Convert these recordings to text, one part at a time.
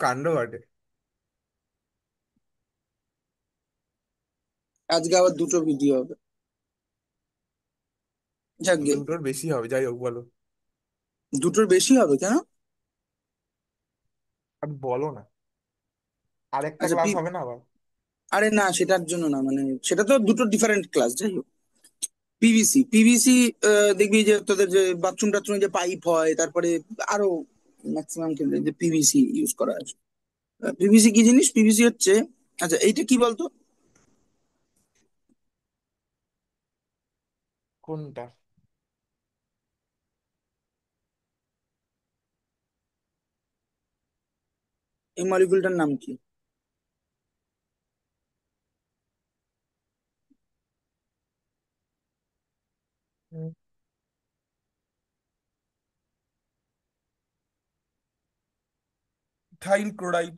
কাণ্ড ঘটে। আজকে আবার দুটো ভিডিও হবে। যাকগে। দুটোর বেশি হবে, যাই হোক বলো। দুটোর বেশি হবে কেন? আর বলো না, আরেকটা আচ্ছা ক্লাস হবে না আবার? আরে না, সেটার জন্য না, মানে সেটা তো দুটো ডিফারেন্ট ক্লাস, যাই হোক। পিভিসি দেখবি যে তোদের যে বাথরুম টাথরুমে যে পাইপ হয়, তারপরে আরো ম্যাক্সিমাম ক্ষেত্রে যে পিভিসি ইউজ করা হয়। পিভিসি কি জিনিস? পিভিসি হচ্ছে, আচ্ছা এইটা কি বলতো? কোনটা? এই মলিকুলটার নাম কি? Ethyl chloride.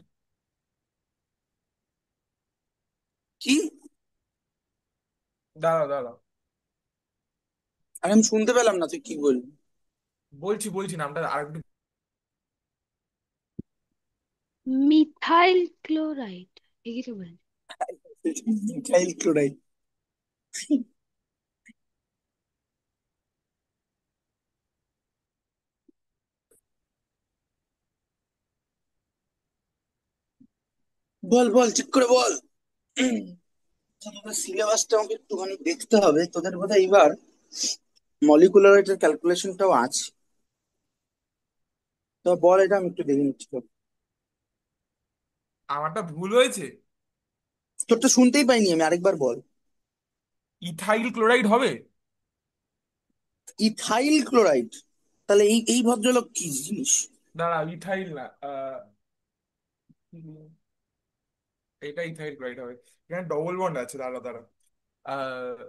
কি? দাঁড়াও দাঁড়াও, আরে আমি শুনতে পেলাম না, তুই কি বললি? বলছি বলছি নামটা আরেকটু। মিথাইল ক্লোরাইড, কি কিছু বলেন? Methyl chloride. বল বল, ঠিক করে বল। আচ্ছা, তোদের সিলেবাসটা আমাকে একটুখানি দেখতে হবে, তোদের বোধহয় এইবার মলিকুলার ওয়েটের ক্যালকুলেশনটাও আছে। তো বল, এটা আমি একটু দেখে নিচ্ছি তো। আমারটা ভুল হয়েছে। তোরটা শুনতেই পাইনি আমি, আরেকবার বল। ইথাইল ক্লোরাইড হবে। Ethyl chloride? তাহলে এই এই ভদ্রলোক কি জিনিস? দাঁড়াও, ইথাইল না, এটা ইথাইল ক্লোরাইড হবে। এখানে ডবল বন্ড আছে, দাঁড়া দাঁড়া। আহ,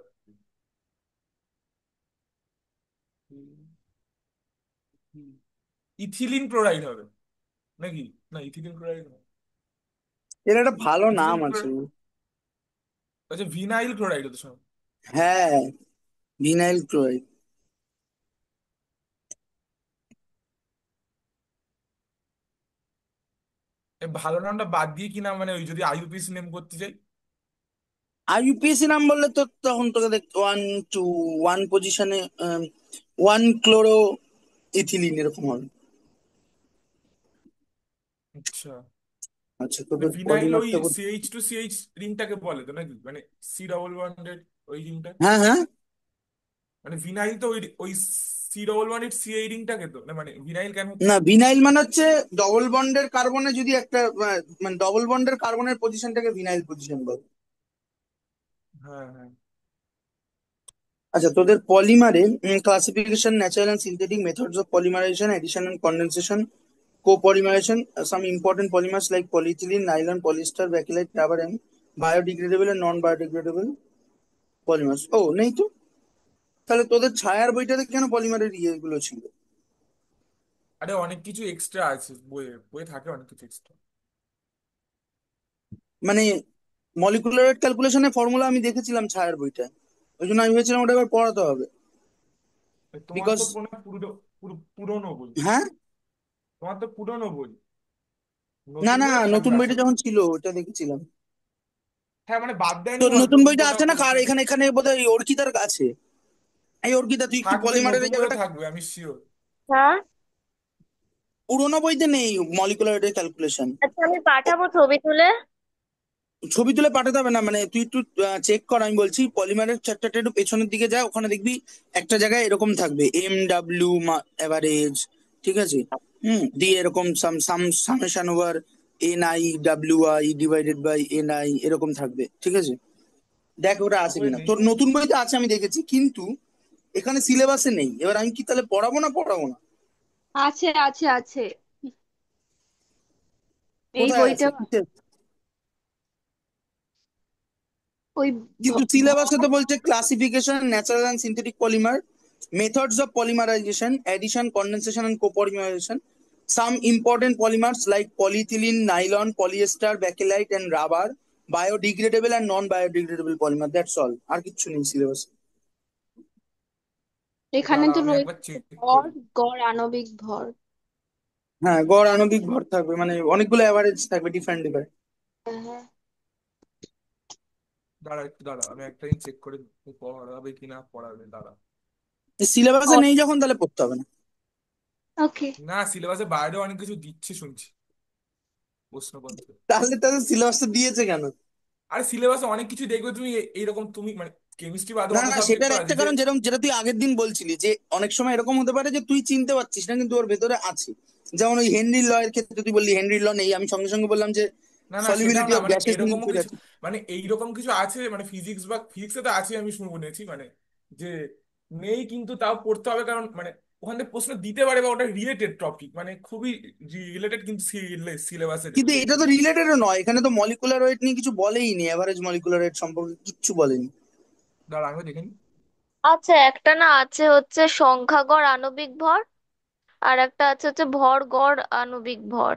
ইথিলিন ক্লোরাইড হবে নাকি? না, ইথিলিন ক্লোরাইড না। এর একটা ভালো নাম ইথিলিন আছে। ক্লোরাইড, আচ্ছা ভিনাইল ক্লোরাইড হতো শোনো। হ্যাঁ, ভিনাইল ক্লোরাইড। এই ভালো নামটা বাদ দিয়ে কি নাম, মানে ওই যদি আইইউপিএসি নেম করতে চাই? আর ইউপিএসসি নাম বললে তো তখন তোকে দেখ ওয়ান টু ওয়ান পজিশনে ওয়ান ক্লোরো ইথিলিন এরকম হবে। আচ্ছা, আচ্ছা, মানে তোদের ভিনাইল ওই পলিমারটা সিএইচ টু সিএইচ রিংটাকে বলে তো নাকি, মানে সি ডবল বন্ডেড ওই রিংটা। হ্যাঁ হ্যাঁ। মানে ভিনাইল তো ওই ওই সি ডবল বন্ডেড সি এই রিংটাকে তো না, মানে ভিনাইল কেন হচ্ছে? না, ভিনাইল মানে হচ্ছে ডবল বন্ডের কার্বনে যদি একটা মানে ডবল বন্ডের কার্বনের পজিশনটাকে ভিনাইল পজিশন বলে। হ্যাঁ হ্যাঁ। আচ্ছা, তোদের পলিমারে classification, natural and synthetic methods of polymerization, addition and condensation, co-polymerization, some important polymers like polyethylene, nylon, polyester, bakelite, rubber, and biodegradable and non-biodegradable polymers. ও নেই তো? তাহলে তোদের ছায়ার বইটাতে কেন পলিমারের ইয়েগুলো ছিল? আরে অনেক কিছু এক্সট্রা আছে বইয়ে, বইয়ে থাকে অনেক কিছু এক্সট্রা। মানে মলিকুলার ক্যালকুলেশনের ফর্মুলা আমি দেখেছিলাম ছায়ার বইটা, ওই জন্য আমি ভেবেছিলাম ওটা এবার পড়াতে হবে। তোমার বিকজ তো পুরো পুরোনো বই। হ্যাঁ, তোমার তো পুরোনো বই, না নতুন না, বইও নতুন থাকবে আশা বইটা করি। যখন ছিল ওটা দেখেছিলাম। হ্যাঁ মানে বাদ তো দেয়নি হয়তো, নতুন কিন্তু বইটা ওটা আছে না কার? পড়তে এখানে এখানে বোধহয় অর্কিতার কাছে। এই অর্কিতা, তুই একটু থাকবে, পলিমারের নতুন এই বইও জায়গাটা, থাকবে আমি শিওর। হ্যাঁ। পুরোনো বইতে নেই মলিকুলার ক্যালকুলেশন। আচ্ছা, আমি পাঠাবো ছবি তুলে। ছবি তুলে পাঠাতে হবে না, মানে তুই একটু চেক কর, আমি বলছি পলিমারের চ্যাপ্টারটা একটু পেছনের দিকে যা, ওখানে দেখবি একটা জায়গায় এরকম থাকবে MW এভারেজ, ঠিক আছে? দিয়ে এরকম sum sum summation over NI WI divided by NI এরকম থাকবে, ঠিক আছে? দেখ ওটা আছে বই কিনা, নেই তোর তো। নতুন বইতে আছে আমি দেখেছি, কিন্তু এখানে সিলেবাসে নেই। এবার আমি কি তাহলে পড়াবো না পড়াবো না? আছে আছে আছে, এই কোথায় বইটা, আছে, কিসে? ওই কিন্তু সিলেবাসে তো বলছে classification, natural and synthetic polymer, methods of polymerization, addition, condensation and copolymerization, some important polymers like polyethylene, nylon, polyester, bakelite and rubber, biodegradable and non biodegradable polymer, that's all। আর কিচ্ছু নেই সিলেবাস। এখানে দাঁড়াও তো আমি একবার রয়েছে চেক ভর, করি। গড় আণবিক ভর। হ্যাঁ, গড় আণবিক ভর থাকবে, মানে অনেকগুলো অ্যাভারেজ থাকবে, ডিফারেন্ট ডিফারেন্ট। হ্যাঁ। দাঁড়া একটু দাঁড়া, আমি একটা জিনিস চেক করে পড়াবে কিনা, পড়াবে দাঁড়া। সিলেবাসে নেই যখন তাহলে পড়তে হবে না। ওকে। না, সিলেবাসের বাইরেও অনেক কিছু দিচ্ছে শুনছি, প্রশ্নপত্র। তাহলে তাদের সিলেবাসটা দিয়েছে কেন? আরে সিলেবাসে অনেক কিছু দেখবে তুমি, এইরকম তুমি মানে কেমিস্ট্রি বাদে না অত না, সাবজেক্ট সেটার তো একটা আছে যে। কারণ যেরকম, যেটা তুই আগের দিন বলছিলি যে অনেক সময় এরকম হতে পারে যে তুই চিনতে পারছিস না কিন্তু ওর ভেতরে আছে। যেমন ওই হেনরি ল এর ক্ষেত্রে তুই বললি হেনরি ল নেই, আমি সঙ্গে সঙ্গে বললাম যে না না, সেটাও সলিবিলিটি না, অফ মানে গ্যাসেস এরকমও লিকুইড কিছু, আছে। মানে এইরকম কিছু আছে, মানে ফিজিক্স বা ফিজিক্সে তো আছে আমি শুনেছি, মানে যে নেই কিন্তু তাও পড়তে হবে, কারণ মানে ওখান থেকে প্রশ্ন দিতে পারে, বা ওটা রিলেটেড টপিক, মানে খুবই রিলেটেড কিন্তু সিলেবাসের কিন্তু এটা তো থেকে। রিলেটেডও নয়, এখানে তো মলিকুলার ওয়েট নিয়ে কিছু বলেইনি, অ্যাভারেজ মলিকুলার ওয়েট সম্পর্কে কিচ্ছু বলেনি। দাঁড়া আমি দেখে নিই। আচ্ছা, একটা না আছে হচ্ছে সংখ্যা গড় আণবিক ভর, আর একটা আছে হচ্ছে ভর গড় আণবিক ভর।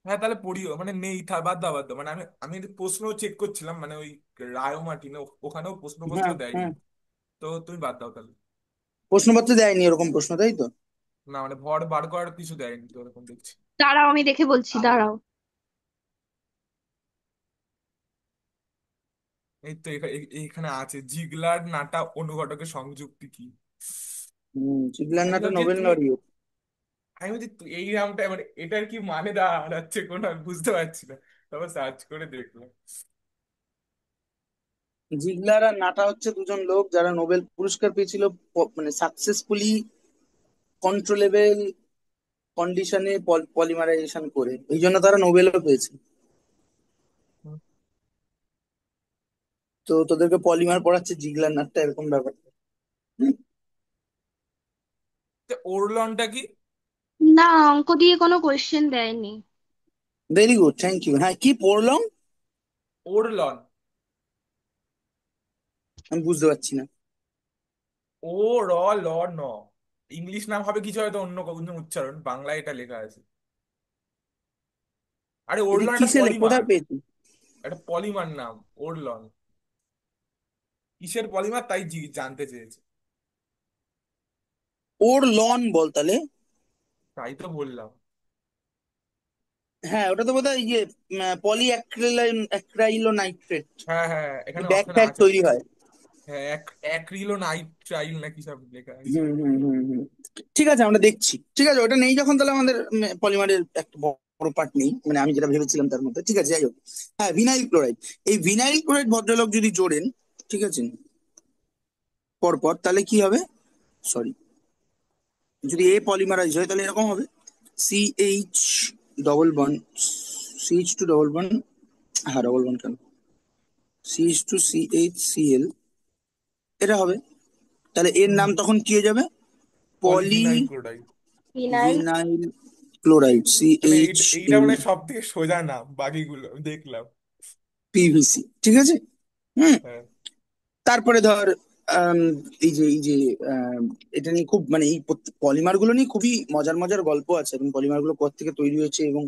হ্যাঁ তাহলে পড়িও, মানে নেই বাদ দাও বাদ দাও, মানে আমি আমি প্রশ্ন চেক করছিলাম, মানে ওই রায় মার্টিনে ওখানেও প্রশ্নপত্র হ্যাঁ দেয়নি। হ্যাঁ, তো তুমি বাদ দাও তাহলে। প্রশ্নপত্রে দেয়নি এরকম প্রশ্ন, তাই তো? না মানে ভর বার করার কিছু দেয়নি তো, এরকম দেখছি। দাঁড়াও, আমি দেখে বলছি, দাঁড়াও। এই তো এইখানে আছে, জিগলার নাটা অনুঘটকের সংযুক্তি কি। আমি চিগলান্নাটা ভাবছি যে নোবেল তুমি, লরিয়েট। আমি বলছি এই নামটা মানে এটার কি মানে দাঁড়াচ্ছে কোনো, আমি বুঝতে পারছি না। তারপর সার্চ করে দেখলাম। জিগলার আর নাটা হচ্ছে দুজন লোক যারা নোবেল পুরস্কার পেয়েছিল মানে সাকসেসফুলি কন্ট্রোলেবল কন্ডিশনে পলিমারাইজেশন করে, এই জন্য তারা নোবেলও পেয়েছে। হুম। তো তোদেরকে পলিমার পড়াচ্ছে জিগলার নাটটা, এরকম ব্যাপার। তো ওরলনটা কি? না, অঙ্ক দিয়ে কোনো কোয়েশ্চেন দেয়নি। Very good, thank you. হ্যাঁ, কি পড়লাম? ওরলন। আমি বুঝতে পারছি না। ও র ল ন, ইংলিশ নাম হবে কিছু, হয়তো অন্য কোনো উচ্চারণ, বাংলায় এটা লেখা আছে। আরে এটা ওরলন একটা কিসে পলিমার, কোথায় পেয়েছি? একটা পলিমার নাম ওরলন। কিসের পলিমার তাই জানতে চেয়েছে। ওর লন বল তাহলে। তাই তো বললাম। হ্যাঁ, ওটা তো বোধহয় ইয়ে পলি অ্যাক্রাইলো নাইট্রেট, হ্যাঁ হ্যাঁ, এখানে ব্যাগ অপশন ট্যাগ আছে। তৈরি হয়। হ্যাঁ অ্যাক্রিলো নাইট্রাইল নাকি সব লেখা আছে। হুম হুম হুম হুম। ঠিক আছে, আমরা দেখছি। ঠিক আছে, ওটা নেই যখন তাহলে আমাদের পলিমারের একটা বড় পার্ট নেই, মানে আমি যেটা ভেবেছিলাম তার মধ্যে। ঠিক আছে, যাই হোক। হ্যাঁ, ভিনাইল ক্লোরাইড। এই ভিনাইল ক্লোরাইড ভদ্রলোক যদি জোড়েন, ঠিক আছে, পরপর, তাহলে কি হবে? সরি, যদি এ পলিমারাইজ হয় তাহলে এরকম হবে: CH ডবল বন, CH2 ডবল বন, হ্যাঁ ডবল বন কেন, CH2CHCl, এটা হবে। তাহলে এর হুম। নাম তখন কি হয়ে যাবে? Poly polyvinyl chloride. Phenyl. Vinyl chloride, মানে সিএইচ এইটা এন মানে সব থেকে সোজা নাম, বাকিগুলো আমি দেখলাম। পিভিসি। ঠিক আছে। হুম। হ্যাঁ। তারপরে ধর, আম, এই যে আম, এটা নিয়ে খুব মানে এই পলিমার গুলো নিয়ে খুবই মজার মজার গল্প আছে, এবং পলিমার গুলো কোথা থেকে তৈরি হয়েছে, এবং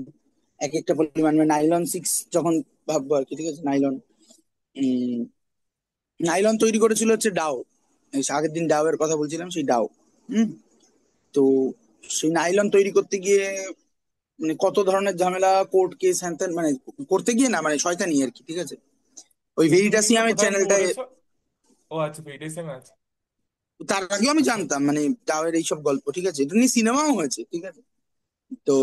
এক একটা পলিমার, মানে নাইলন 6 যখন ভাববো আর কি, ঠিক আছে, নাইলন, নাইলন তৈরি করেছিল হচ্ছে ডাও। এই আগের দিন ডাও এর কথা বলছিলাম, সেই ডাও। হুম। তো সেই নাইলন তৈরি করতে গিয়ে মানে কত ধরনের ঝামেলা, কোর্ট কেস হ্যান ত্যান, মানে করতে গিয়ে না, মানে শয়তানি আর কি, ঠিক আছে। ওই তো তুমি এগুলো ভেরিটাসিয়ামের কোথায় চ্যানেলটায়। পড়েছো? ও আচ্ছা, মেডিসিন আছে। তার আগেও আমি আচ্ছা জানতাম আচ্ছা। মানে ডাওয়ের এইসব গল্প, ঠিক আছে, এটা নিয়ে সিনেমাও হয়েছে, ঠিক আছে। তো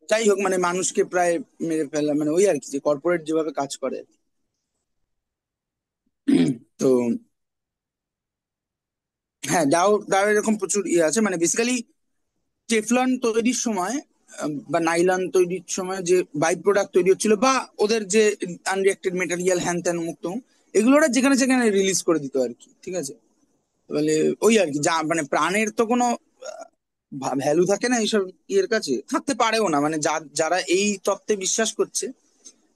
যাই হোক, মানে মানুষকে প্রায় মেরে ফেলা, মানে ওই আর কি, যে কর্পোরেট যেভাবে কাজ করে। তো হ্যাঁ, ডাও ডাও এরকম প্রচুর ইয়ে আছে, মানে বেসিক্যালি টেফলন তৈরির সময় বা নাইলন তৈরির সময় যে বাই প্রোডাক্ট তৈরি হচ্ছিল, বা ওদের যে আনরিয়েক্টেড মেটেরিয়াল হ্যান ত্যান মুক্ত, এগুলো ওরা যেখানে যেখানে রিলিজ করে দিত আর কি, ঠিক আছে। বলে ওই আর কি, যা মানে প্রাণের তো কোনো ভ্যালু থাকে না এইসব ইয়ের কাছে, থাকতে পারেও না, মানে যারা এই তত্ত্বে বিশ্বাস করছে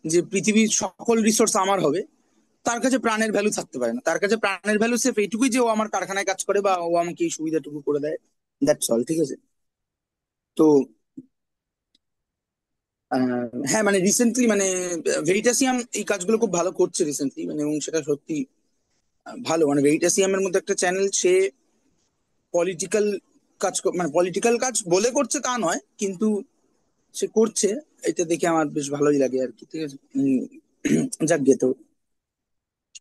যে পৃথিবীর সকল রিসোর্স আমার হবে, তার কাছে প্রাণের ভ্যালু থাকতে পারে না। তার কাছে প্রাণের ভ্যালু সির্ফ এইটুকুই যে ও আমার কারখানায় কাজ করে, বা ও আমাকে এই সুবিধাটুকু করে দেয়, দ্যাটস অল, ঠিক আছে। তো হ্যাঁ, মানে রিসেন্টলি মানে ভেরিটাসিয়াম এই কাজগুলো খুব ভালো করছে রিসেন্টলি, মানে এবং সেটা সত্যি ভালো। মানে ভেরিটাসিয়ামের মধ্যে একটা চ্যানেল, সে পলিটিক্যাল মানে পলিটিক্যাল কাজ বলে করছে তা নয়, কিন্তু সে করছে, এটা দেখে আমার বেশ ভালোই লাগে আর কি, ঠিক আছে। যাক গে তো,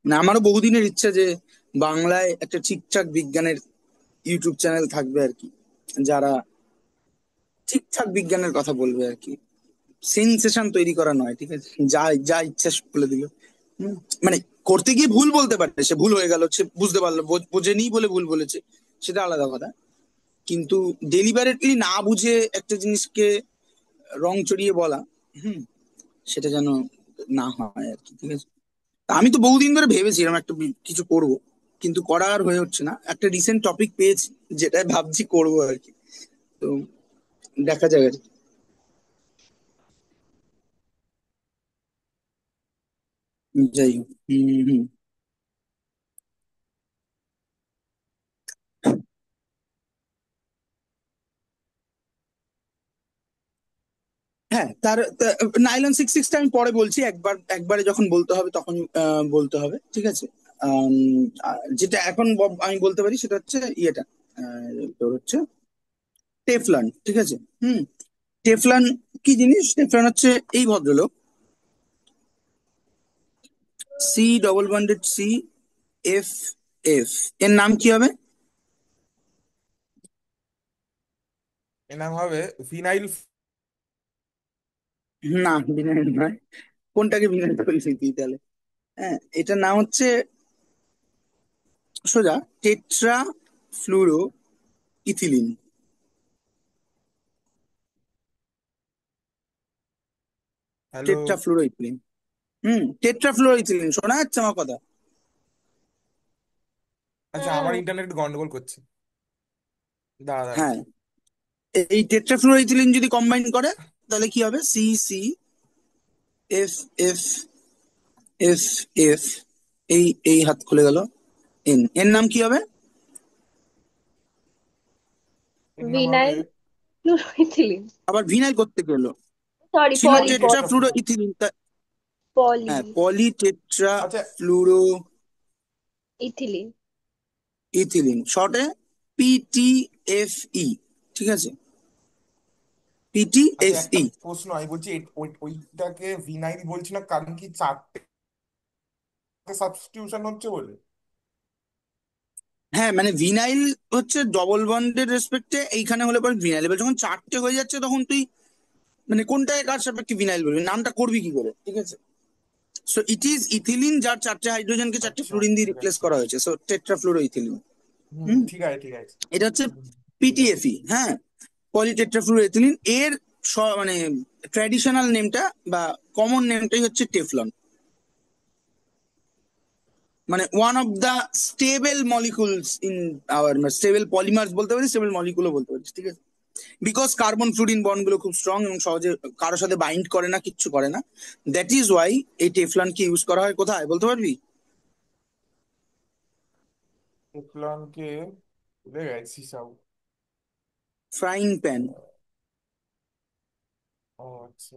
মানে আমারও বহুদিনের ইচ্ছা যে বাংলায় একটা ঠিকঠাক বিজ্ঞানের ইউটিউব চ্যানেল থাকবে আর কি, যারা ঠিকঠাক বিজ্ঞানের কথা বলবে আর কি, সেনসেশন তৈরি করা নয়, ঠিক আছে, যা যা ইচ্ছা বলে দিল। হুম, মানে করতে গিয়ে ভুল বলতে পারে, সে ভুল হয়ে গেল, সে বুঝতে পারলো, বোঝেনি বলে ভুল বলেছে, সেটা আলাদা কথা। কিন্তু ডেলিবারেটলি না বুঝে একটা জিনিসকে রং চড়িয়ে বলা, হুম, সেটা যেন না হয় আর কি, ঠিক আছে। তা আমি তো বহুদিন ধরে ভেবেছি এরকম একটা কিছু করব, কিন্তু করা আর হয়ে উঠছে না। একটা রিসেন্ট টপিক পেয়েছি, যেটা ভাবছি করবো আর কি। তো দেখা যাক আর কি। যাই হোক। হম। হ্যাঁ, তার নাইলন 6 6 আমি পরে বলছি, একবারে যখন বলতে হবে তখন বলতে হবে, ঠিক আছে। আম, যেটা এখন আমি বলতে পারি সেটা হচ্ছে ইয়েটা, তোর হচ্ছে টেফলন, ঠিক আছে। হুম। টেফলন কি জিনিস? টেফলন হচ্ছে এই ভদ্রলোক, C double bonded C F F, এর নাম কি হবে? এর নাম হবে ভিনাইল। না, বিনাইল নয়। কোনটাকে বিনাইল বলবি তুই তাহলে? হ্যাঁ, এটার নাম হচ্ছে সোজা tetra fluoro ethylene. Hello. Tetra fluoro ethylene. Tetra fluoro ethylene, শোনা যাচ্ছে আমার কথা? আচ্ছা, আমার হুম। ইন্টারনেট গন্ডগোল করছে, দাঁড়া দাঁড়া। হ্যাঁ, এই টেট্রা ফ্লুরো ইথিলিন যদি কম্বাইন করে তাহলে কি হবে? C C F F F, এই এই হাত খুলে গেল। এর নাম কি হবে? এর নাম হবে ভিনাইল ক্লোরোইথিলিন। আবার ভিনাইল করতে গেলো, সরি, ছিল পলি টেট্রা পলি ফ্লুরো পলি ইথিলিন। পলি হ্যাঁ, পলি টেট্রা আচ্ছা ফ্লুরো ইথিলিন। ইথিলিন, শর্টে PTFE, ঠিক আছে, আচ্ছা, একটা PTFE। প্রশ্ন আমি বলছি, ওইটাকে ভিনাইল বলছি না কারণ কি চারটে সাবস্টিটিউশন হচ্ছে বলে? হ্যাঁ, মানে ভিনাইল হচ্ছে ডবল বন্ডের রেসপেক্টে, এইখানে হলে পরে ভিনাইল, এবার যখন চারটে হয়ে যাচ্ছে তখন তুই মানে কোনটাকে কার সাপেক্ষে ভিনাইল বলবি, নামটা করবি কি করে, ঠিক আছে। সো ইট ইজ ইথিলিন, যার চারটে হাইড্রোজেনকে চারটে আচ্ছা, ফ্লুরিন দিয়ে ঠিক রিপ্লেস আছে। করা হয়েছে, সো টেট্রাফ্লুরো ইথিলিন। হুম, হুম। ঠিক আছে ঠিক আছে। এটা হচ্ছে হুম, ঠিক আছে। পিটিএফই, হ্যাঁ, পলিটেট্রাফ্লুরো ইথিলিন। এর মানে ট্র্যাডিশনাল নেমটা বা কমন নেমটাই হচ্ছে টেফলন, মানে one of the stable molecules in our, stable polymers বলতে পারিস, স্টেবল মলিকুলও বলতে পারিস, ঠিক আছে। বিকজ কার্বন ফ্লুরিন বন্ড গুলো খুব স্ট্রং এবং সহজে কারোর সাথে বাইন্ড করে না, কিচ্ছু করে না। দ্যাট ইজ ওয়াই এই টেফলনকে ইউজ করা হয় কোথায় বলতে পারবি? টেফলনকে ভুলে গেছি সব। ফ্রাইং প্যান, ও আচ্ছা।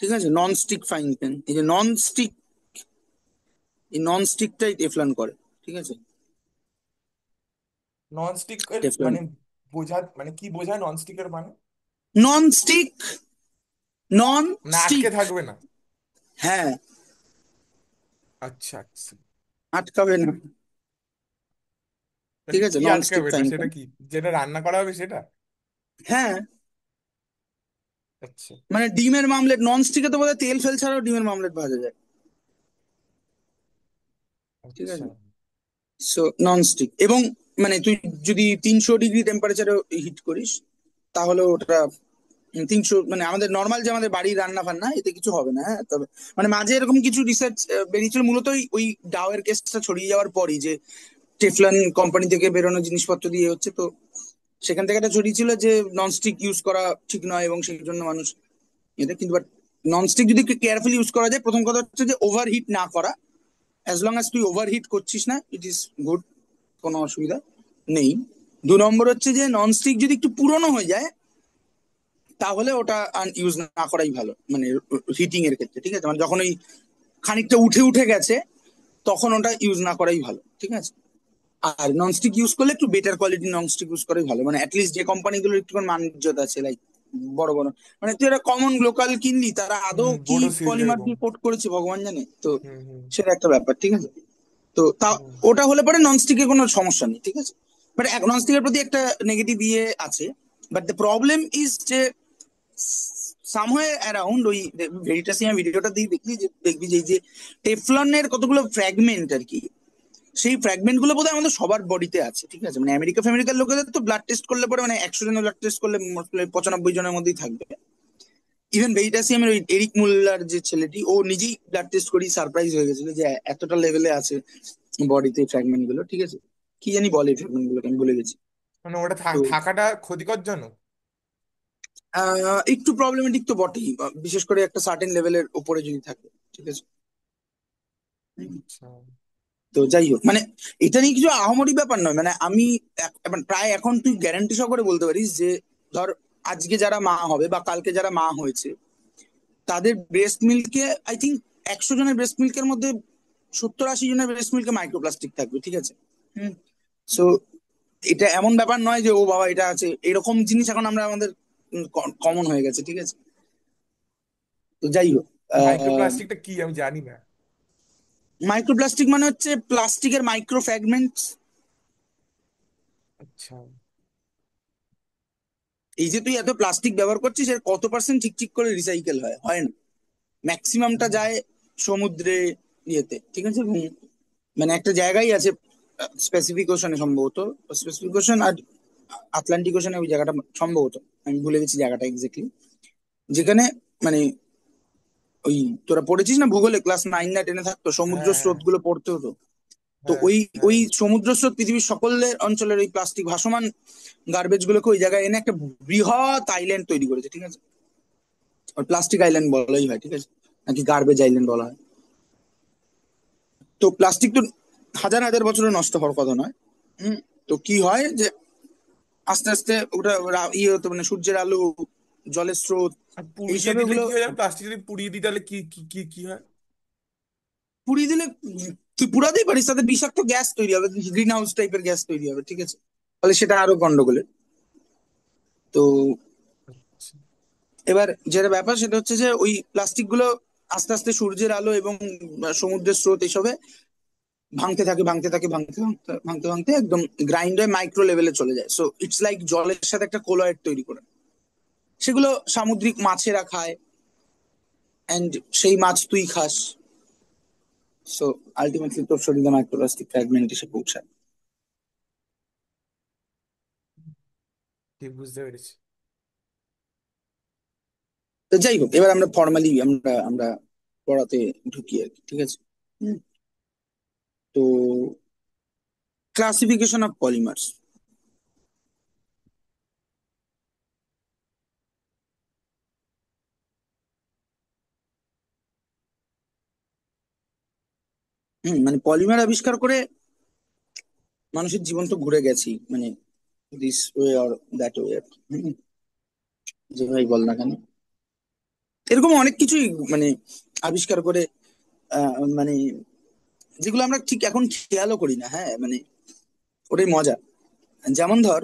ঠিক আছে, নন স্টিক ফ্রাইং প্যান, এই যে নন স্টিক, এই নন স্টিকটাই টেফলন করে, ঠিক আছে। নন স্টিক এর টেফলন মানে মানে কি বোঝায় নন স্টিকের মানে? নন স্টিক, নন মানে আটকে স্টিক, থাকবে না? হ্যাঁ, আচ্ছা আচ্ছা। আটকাবে না, তাহলে ঠিক আছে, কি নন স্টিক আটকাবে না ফ্রাইং সেটা প্যান। কি? যেটা রান্না করা হবে সেটা? হ্যাঁ, আচ্ছা মানে ডিমের মামলেট নন স্টিকে তো বোধহয় তেল ফেল ছাড়াও ডিমের মামলেট ভাজা যায়, ঠিক আচ্ছা। আছে। সো নন স্টিক, এবং মানে তুই যদি 300 ডিগ্রি টেম্পারেচারে হিট করিস তাহলে ওটা 300, মানে আমাদের নর্মাল যে আমাদের বাড়ির রান্না ফান্না এতে কিছু হবে না, হ্যাঁ। তবে মানে মাঝে এরকম কিছু রিসার্চ বেরিয়েছিল, মূলত ওই ডাওয়ের কেসটা ছড়িয়ে যাওয়ার পরই, যে টেফলন কোম্পানি থেকে বেরোনো জিনিসপত্র দিয়ে হচ্ছে, তো সেখান থেকে একটা ছড়িয়েছিল যে ননস্টিক ইউজ করা ঠিক নয়, এবং সেই জন্য মানুষ এটা, কিন্তু বাট ননস্টিক যদি কেয়ারফুলি ইউজ করা যায়, প্রথম কথা হচ্ছে যে ওভারহিট না করা, অ্যাজ লং অ্যাজ তুই ওভারহিট করছিস না, ইট ইজ গুড, কোনো অসুবিধা নেই। 2 নম্বর হচ্ছে যে ননস্টিক যদি একটু পুরনো হয়ে যায় তাহলে ওটা ইউজ না করাই ভালো, মানে হিটিং এর ক্ষেত্রে, ঠিক আছে, মানে যখন ওই খানিকটা উঠে উঠে গেছে তখন ওটা ইউজ না করাই ভালো, ঠিক আছে। আর ননস্টিক ইউজ করলে একটু বেটার কোয়ালিটি ননস্টিক ইউজ করে ভালো, মানে অ্যাটলিস্ট যে কোম্পানিগুলোর একটু মান ইজ্জত আছে, লাইক বড় বড়, মানে তুই একটা কমন লোকাল কিনলি, তারা আদৌ কি বোরোসিল পলিমার যেরকম। দিয়ে কোট করেছে ভগবান জানে তো। হুম হুম সেটা একটা ব্যাপার, ঠিক আছে। তো তা হুম। ওটা হলে পরে ননস্টিকের কোনো সমস্যা নেই, ঠিক আছে। বাট ননস্টিকের প্রতি একটা নেগেটিভ ইয়ে আছে। বাট দ্য প্রবলেম ইজ যে সামহার অ্যারাউন্ড ওই ভেরিটাসিয়াম ভিডিওটা দিয়ে দেখবি যে এই যে টেফলনের কতগুলো ফ্র্যাগমেন্ট আর কি, সেই ফ্র্যাগমেন্ট গুলো বোধহয় আমাদের সবার বডিতে আছে, ঠিক আছে। মানে আমেরিকা ফ্যামেরিকার লোকেদের তো ব্লাড টেস্ট করলে পরে মানে 100 জনের ব্লাড টেস্ট করলে 95 জনের মধ্যেই থাকবে। ইভেন ভেরিটাসিয়ামের ওই এরিক মুল্লার যে ছেলেটি, ও নিজেই ব্লাড টেস্ট করি সারপ্রাইজ হয়ে গেছিল যে এতটা লেভেলে আছে বডিতে ফ্র্যাগমেন্ট গুলো, ঠিক আছে। কি জানি বলে ফ্র্যাগমেন্ট গুলোকে, আমি ভুলে গেছি। মানে ওটা তো থাকাটা ক্ষতিকর জনক? একটু প্রবলেমেটিক তো বটেই, বিশেষ করে একটা সার্টেন লেভেলের উপরে যদি থাকে, ঠিক আছে। আচ্ছা। তো যাই হোক, মানে এটা নিয়ে কিছু আহামরি ব্যাপার নয়, মানে আমি প্রায় এখন তুই গ্যারান্টি সহকারে বলতে পারিস যে ধর আজকে যারা মা হবে বা কালকে যারা মা হয়েছে, তাদের ব্রেস্ট মিল্কে আই থিঙ্ক 100 জনের ব্রেস্ট মিল্কের মধ্যে 70-80 জনের ব্রেস্ট মিল্কে মাইক্রোপ্লাস্টিক থাকবে, ঠিক আছে। হুম। সো এটা এমন ব্যাপার নয় যে ও বাবা এটা আছে, এরকম জিনিস এখন আমরা আমাদের কমন হয়ে গেছে, ঠিক আছে। তো যাই হোক, মাইক্রোপ্লাস্টিকটা কি আমি জানি না। মাইক্রোপ্লাস্টিক মানে হচ্ছে প্লাস্টিকের মাইক্রো ফ্র্যাগমেন্টস। আচ্ছা। এই যে তুই এত প্লাস্টিক ব্যবহার করছিস, এর কত পার্সেন্ট ঠিক ঠিক করে রিসাইকেল হয়? হয় না। ম্যাক্সিমামটা হুম। যায় সমুদ্রে, ইয়েতে, ঠিক আছে। এবং মানে একটা জায়গায় আছে স্পেসিফিক ওশনে সম্ভবত, স্পেসিফিক ওশন আর আটলান্টিক ওশনে ওই জায়গাটা সম্ভবত, আমি ভুলে গেছি জায়গাটা এক্স্যাক্টলি, যেখানে মানে ওই তোরা পড়েছিস না ভূগোলে, ক্লাস 9 না 10-এ থাকতো সমুদ্র হ্যাঁ হ্যাঁ স্রোত গুলো পড়তে হতো। তো হ্যাঁ ওই হ্যাঁ। ওই সমুদ্র স্রোত পৃথিবীর সকলের অঞ্চলের ওই প্লাস্টিক ভাসমান গার্বেজ গুলোকে ওই জায়গায় এনে একটা বৃহৎ আইল্যান্ড তৈরি করেছে, ঠিক আছে। আর প্লাস্টিক আইল্যান্ড বলাই হয়, ঠিক আছে, নাকি গার্বেজ আইল্যান্ড বলা হয়। তো প্লাস্টিক তো হাজার হাজার বছরে নষ্ট হওয়ার কথা নয়। হম। তো কি হয় যে আস্তে আস্তে ওটা ইয়ে হতো, মানে সূর্যের আলো, জলের স্রোত, আর পুড়িয়ে এইসবে দিলে ওগুলো কি হয়ে যাবে? প্লাস্টিক যদি পুড়িয়ে দিই তাহলে কি কি কি কি হয়? পুড়িয়ে দিলে, তুই পুড়াতেই পারিস, তাতে বিষাক্ত গ্যাস তৈরি হবে, গ্রিন হাউস টাইপের গ্যাস তৈরি হবে, ঠিক আছে। ফলে সেটা আরো গন্ডগোলের। তো আচ্ছা। এবার যেটা ব্যাপার সেটা হচ্ছে যে ওই প্লাস্টিক গুলো আস্তে আস্তে সূর্যের আলো এবং সমুদ্রের স্রোত এসবে ভাঙতে থাকে, ভাঙতে থাকে, ভাঙতে ভাঙতে ভাঙতে ভাঙতে একদম গ্রাইন্ড হয়ে মাইক্রো লেভেলে চলে যায়। সো ইটস লাইক জলের সাথে একটা কোলয়েড তৈরি করে, সেগুলো সামুদ্রিক মাছেরা খায়, এন্ড সেই মাছ তুই খাস। সো আলটিমেটলি তোর শরীরে মাইক্রোপ্লাস্টিক ফ্র্যাগমেন্ট এসে পৌঁছায়। ঠিক, বুঝতে পেরেছি। তো যাই হোক, এবার আমরা ফর্মালি আমরা আমরা পড়াতে ঢুকি আর কি, ঠিক আছে। হুম। তো ক্লাসিফিকেশন অফ পলিমার্স। মানে পলিমার আবিষ্কার করে মানুষের জীবন তো ঘুরে গেছি, মানে this way or that way, যেভাবেই বল না কেন। এরকম অনেক কিছুই মানে আবিষ্কার করে, মানে যেগুলো আমরা ঠিক এখন খেয়ালও করি না, হ্যাঁ, মানে ওটাই মজা। যেমন ধর,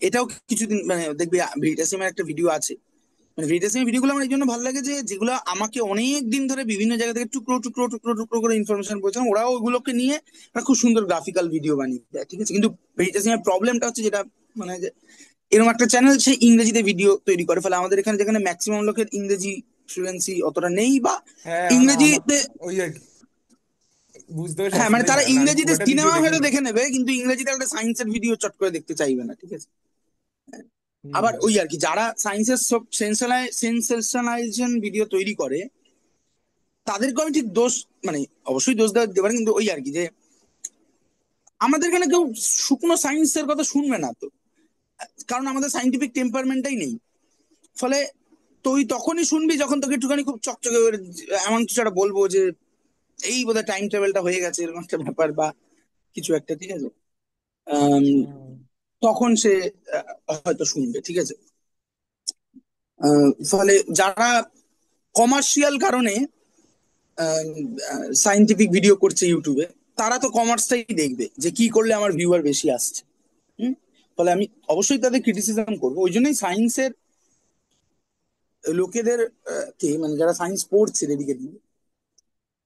এটাও কিছুদিন মানে দেখবি ভেরিটাসিয়ামের একটা ভিডিও আছে। মানে ভেরিটাসিয়ামের ভিডিওগুলো আমার এই জন্য ভালো লাগে যে যেগুলো আমাকে অনেক দিন ধরে বিভিন্ন জায়গা থেকে টুকরো টুকরো টুকরো টুকরো করে ইনফরমেশন পৌঁছায়, ওরাও ওইগুলোকে নিয়ে একটা খুব সুন্দর গ্রাফিক্যাল ভিডিও বানিয়ে দেয়, ঠিক আছে। কিন্তু ভেরিটাসিয়ামের প্রবলেমটা হচ্ছে যেটা, মানে যে এরকম একটা চ্যানেল সে ইংরেজিতে ভিডিও তৈরি করে, ফলে আমাদের এখানে যেখানে ম্যাক্সিমাম লোকের ইংরেজি ফ্লুয়েন্সি অতটা নেই, বা হ্যাঁ মানে ইংরেজিতে, ওই আর কি, বুঝতে বেশ হ্যাঁ মানে অসুবিধাই তারা হয়, মানে আমি খুব ইংরেজিতে একটা ভিডিও সিনেমা হয়তো দেখিনি। দেখে নেবে, কিন্তু ইংরেজিতে একটা সায়েন্সের ভিডিও চট করে দেখতে চাইবে না, ঠিক আছে। হুম। আবার ওই আর কি, যারা সায়েন্সের সব সেন্সেশনালাইজেশন ভিডিও তৈরি করে, তাদেরকে আমি ঠিক দোষ, মানে অবশ্যই দোষ দেওয়া দিতে পারে, কিন্তু ওই আর কি যে আমাদের এখানে কেউ শুকনো সায়েন্সের কথা শুনবে না তো, কারণ আমাদের সাইন্টিফিক টেম্পারমেন্টটাই নেই। ফলে তুই তখনই শুনবি যখন তোকে একটুখানি খুব চকচকে করে এমন কিছু একটা বলবো যে এই বোধহয় টাইম ট্রাভেলটা হয়ে গেছে, এরকম একটা ব্যাপার বা কিছু একটা, ঠিক আছে। আম, হুম। তখন সে হয়তো শুনবে, ঠিক আছে। ফলে যারা কমার্শিয়াল কারণে সাইন্টিফিক ভিডিও করছে ইউটিউবে, তারা তো কমার্সটাই দেখবে যে কি করলে আমার ভিউয়ার বেশি আসছে। হুম। ফলে আমি অবশ্যই তাদের ক্রিটিসিজম করবো। ওই জন্যই সায়েন্সের লোকেদের কে মানে যারা সায়েন্স পড়ছে ডেডিকেটলি,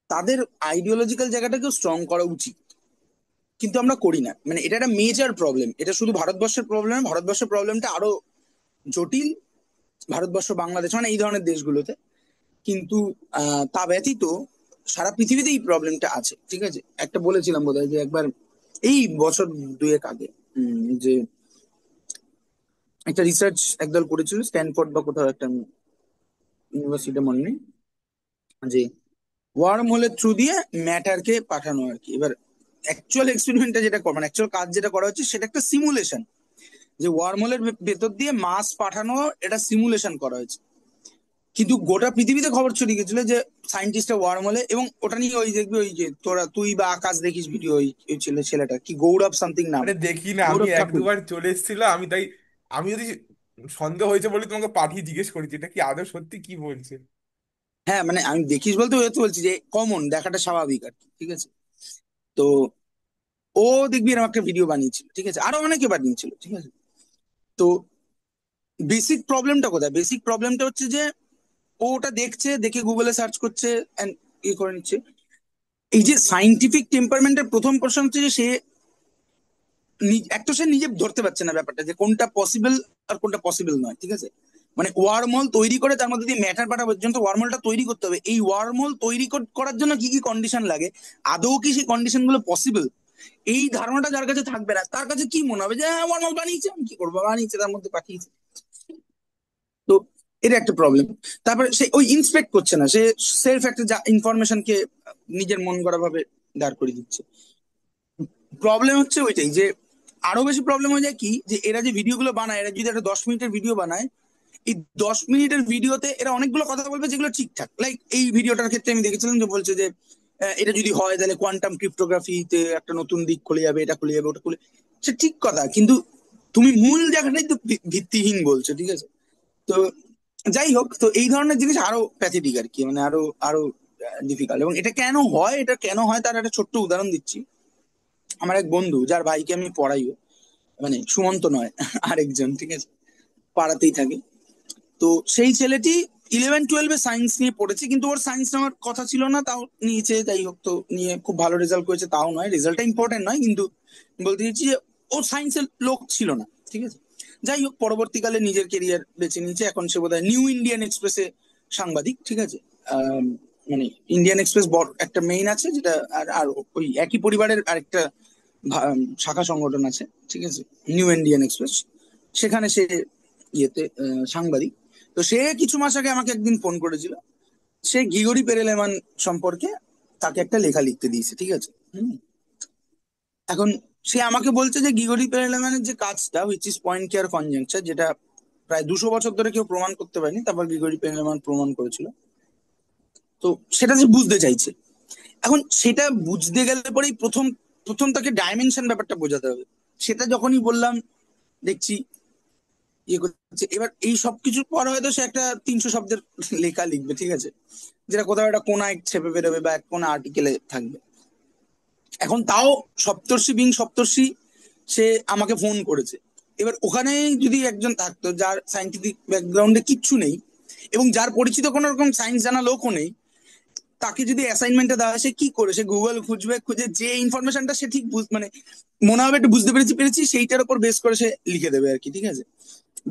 তাদের আইডিওলজিক্যাল জায়গাটাকেও স্ট্রং করা উচিত। কিন্তু আমরা করি না, মানে এটা একটা মেজর প্রবলেম। এটা শুধু ভারতবর্ষের প্রবলেম, ভারতবর্ষের প্রবলেমটা আরো জটিল। ভারতবর্ষ, বাংলাদেশ মানে এই ধরনের দেশগুলোতে। কিন্তু তা ব্যতীত সারা পৃথিবীতে এই প্রবলেমটা আছে, ঠিক আছে। একটা বলেছিলাম বোধহয় যে একবার এই বছর দুয়েক আগে, যে একটা রিসার্চ একদল করেছিল স্ট্যানফোর্ড বা কোথাও একটা ইউনিভার্সিটি মনে নেই, যে ওয়ার্ম হোলের থ্রু দিয়ে ম্যাটারকে পাঠানো আর কি। এবার অ্যাকচুয়াল এক্সপেরিমেন্টটা যেটা মানে অ্যাকচুয়াল কাজ যেটা করা হচ্ছে সেটা একটা সিমুলেশন, যে ওয়ার্ম হোলের ভেতর দিয়ে মাস পাঠানো, এটা সিমুলেশন করা হয়েছে। কিন্তু গোটা পৃথিবীতে খবর ছড়িয়ে গেছিল যে সায়েন্টিস্টরা ওয়ার্ম হোলে, এবং ওটা নিয়ে ওই দেখবি ওই যে তোরা তুই বা আকাশ দেখিস ভিডিও, ওই ছেলেটা কি গৌরব সামথিং নাম, আরে দেখি না, আমি গৌরব এক ঠাকুর। দুবার চলে এসেছিল, আমি তাই আমি যদি সন্দেহ হয়েছে বলে তোমাকে পাঠিয়ে জিজ্ঞেস করেছি এটা কি আদৌ সত্যি কি বলছে। হ্যাঁ মানে আমি দেখিস বলতে ওই তো বলছি যে কমন দেখাটা স্বাভাবিক আর কি, ঠিক আছে। তো ও দেখবি এরকম একটা ভিডিও বানিয়েছিল, ঠিক আছে, আরো অনেকে বানিয়েছিল, ঠিক আছে। তো বেসিক প্রবলেমটা কোথায়? বেসিক প্রবলেমটা হচ্ছে যে ও ওটা দেখছে, দেখে গুগলে সার্চ করছে and ইয়ে করে নিচ্ছে। এই যে সাইন্টিফিক টেম্পারমেন্টের প্রথম প্রশ্ন হচ্ছে যে সে এক তো সে নিজে ধরতে পারছে না ব্যাপারটা যে কোনটা পসিবল আর কোনটা পসিবল নয়, ঠিক আছে। মানে ওয়ার্মহোল তৈরি করে তার মধ্যে দিয়ে ম্যাটার পাঠা পর্যন্ত ওয়ার্মহোলটা তৈরি করতে হবে। এই ওয়ার্মহোল তৈরি করার জন্য কি কি কন্ডিশন লাগে, আদৌ কি সেই কন্ডিশন গুলো পসিবল, এই ধারণাটা যার কাছে থাকবে না, তার কাছে কি মনে হবে যে হ্যাঁ ওয়ার্মহোল বানিয়েছে, আমি কি করবো, বানিয়েছে তার মধ্যে পাঠিয়েছে। তো এটা একটা প্রবলেম। তারপরে সে ওই ইন্সপেক্ট করছে না, সে সেলফ একটা ইনফরমেশনকে নিজের মন গড়া ভাবে দাঁড় করিয়ে দিচ্ছে। প্রবলেম হচ্ছে ওইটাই যে আরো বেশি প্রবলেম হয়ে যায় কি, যে এরা যে ভিডিও গুলো বানায়, এরা যদি একটা 10 মিনিটের ভিডিও বানায়, এই 10 মিনিটের ভিডিওতে এরা অনেকগুলো কথা বলবে যেগুলো ঠিকঠাক। লাইক এই ভিডিওটার ক্ষেত্রে আমি দেখেছিলাম যে বলছে যে এটা যদি হয় তাহলে কোয়ান্টাম ক্রিপ্টোগ্রাফিতে একটা নতুন দিক খুলে যাবে, এটা খুলে যাবে, ওটা খুলে, সে ঠিক কথা, কিন্তু তুমি মূল জায়গাটাই তো ভিত্তিহীন বলছো, ঠিক আছে। তো যাই হোক, তো এই ধরনের জিনিস আরো প্যাথেটিক আর কি, মানে আরো আরো ডিফিকাল্ট। এবং এটা কেন হয়, এটা কেন হয় তার একটা ছোট্ট উদাহরণ দিচ্ছি। আমার এক বন্ধু যার ভাইকে আমি পড়াইও, মানে সুমন্ত নয় আরেকজন, ঠিক আছে, পাড়াতেই থাকে। তো সেই ছেলেটি 11-12 সায়েন্স নিয়ে পড়েছে, কিন্তু ওর সায়েন্স নেওয়ার কথা ছিল না, তাও নিয়েছে। যাই হোক, তো নিয়ে খুব ভালো রেজাল্ট করেছে, তাও নয়, রেজাল্টটা ইম্পর্টেন্ট নয়, কিন্তু বলতে চাইছি যে ও সায়েন্সের লোক ছিল না, ঠিক আছে। যাই হোক, পরবর্তীকালে নিজের কেরিয়ার বেছে নিয়েছে। এখন সে বোধহয় নিউ ইন্ডিয়ান এক্সপ্রেসে সাংবাদিক, ঠিক আছে। আহ, মানে ইন্ডিয়ান এক্সপ্রেস বড় একটা মেইন আছে যেটা, আর আর ওই একই পরিবারের আরেকটা শাখা সংগঠন আছে, ঠিক আছে, নিউ ইন্ডিয়ান এক্সপ্রেস। সেখানে সে ইয়েতে সাংবাদিক। তো সে কিছু মাস আগে আমাকে একদিন ফোন করেছিল। সে গিগরি পেরেলেমান সম্পর্কে তাকে একটা লেখা লিখতে দিয়েছে, ঠিক আছে। হুম। এখন সে আমাকে বলছে যে গিগরি পেরেলেমানের যে কাজটা, হুইচ ইজ পয়েন্ট কেয়ার কনজাংচার, যেটা প্রায় 200 বছর ধরে কেউ প্রমাণ করতে পারেনি, তারপর গিগরি পেরেলেমান প্রমাণ করেছিল। তো সেটা যে বুঝতে চাইছে। এখন সেটা বুঝতে গেলে পরেই প্রথম প্রথম তাকে ডাইমেনশন ব্যাপারটা বোঝাতে হবে। সেটা যখনই বললাম, দেখছি ইয়ে করছে। এবার এই সবকিছুর পর হয়তো সে একটা 300 শব্দের লেখা লিখবে, ঠিক আছে, যেটা কোথাও একটা কোনায় ছেপে বেরোবে বা এক কোনা আর্টিকেলে থাকবে। এখন তাও সপ্তর্ষি বিং সপ্তর্ষি, সে আমাকে ফোন করেছে। এবার ওখানে যদি একজন থাকতো যার সাইন্টিফিক ব্যাকগ্রাউন্ডে কিচ্ছু নেই, এবং যার পরিচিত কোনো রকম সায়েন্স জানা লোকও নেই, তাকে যদি অ্যাসাইনমেন্টটা দেওয়া হয়, সে কি করে, সে গুগল খুঁজবে, খুঁজে যে ইনফরমেশনটা সে ঠিক মানে মনে হবে একটু বুঝতে পেরেছি পেরেছি সেইটার উপর বেস করে সে লিখে দেবে আর কি, ঠিক আছে।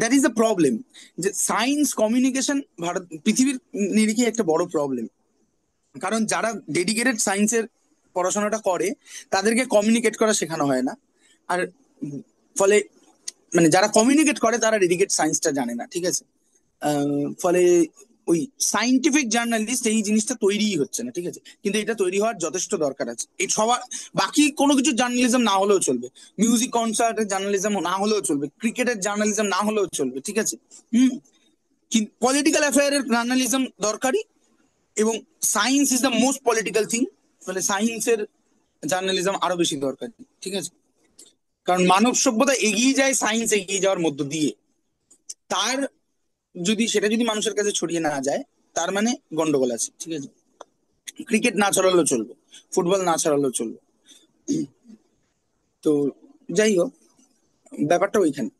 দ্যাট ইজ দ্য প্রবলেম, যে সায়েন্স কমিউনিকেশন ভারত পৃথিবীর নিরিখে একটা বড় প্রবলেম। কারণ যারা ডেডিকেটেড সায়েন্সের পড়াশোনাটা করে, তাদেরকে কমিউনিকেট করা শেখানো হয় না। আর ফলে মানে যারা কমিউনিকেট করে তারা ডেডিকেট সায়েন্সটা জানে না, ঠিক আছে। ফলে ওই সাইন্টিফিক জার্নালিস্ট এই জিনিসটা তৈরিই হচ্ছে না, ঠিক আছে। কিন্তু এটা তৈরি হওয়ার যথেষ্ট দরকার আছে। এই সবার বাকি কোনো কিছু জার্নালিজম না হলেও চলবে, মিউজিক কনসার্টের জার্নালিজম না হলেও চলবে, ক্রিকেটের জার্নালিজম না হলেও চলবে, ঠিক আছে। হুম। কিন্তু পলিটিক্যাল অ্যাফেয়ারের জার্নালিজম দরকারি, এবং science is the most political thing. ফলে সায়েন্সের জার্নালিজম আরো বেশি দরকারি, ঠিক আছে। কারণ মানব সভ্যতা এগিয়ে যায় সায়েন্স এগিয়ে যাওয়ার মধ্য দিয়ে। তার যদি সেটা যদি মানুষের কাছে ছড়িয়ে না যায়, তার মানে গন্ডগোল আছে, ঠিক আছে। ক্রিকেট না ছড়ালেও চলবে, ফুটবল না ছড়ালেও চলবে, তো যাই হোক, ব্যাপারটা ওইখানে।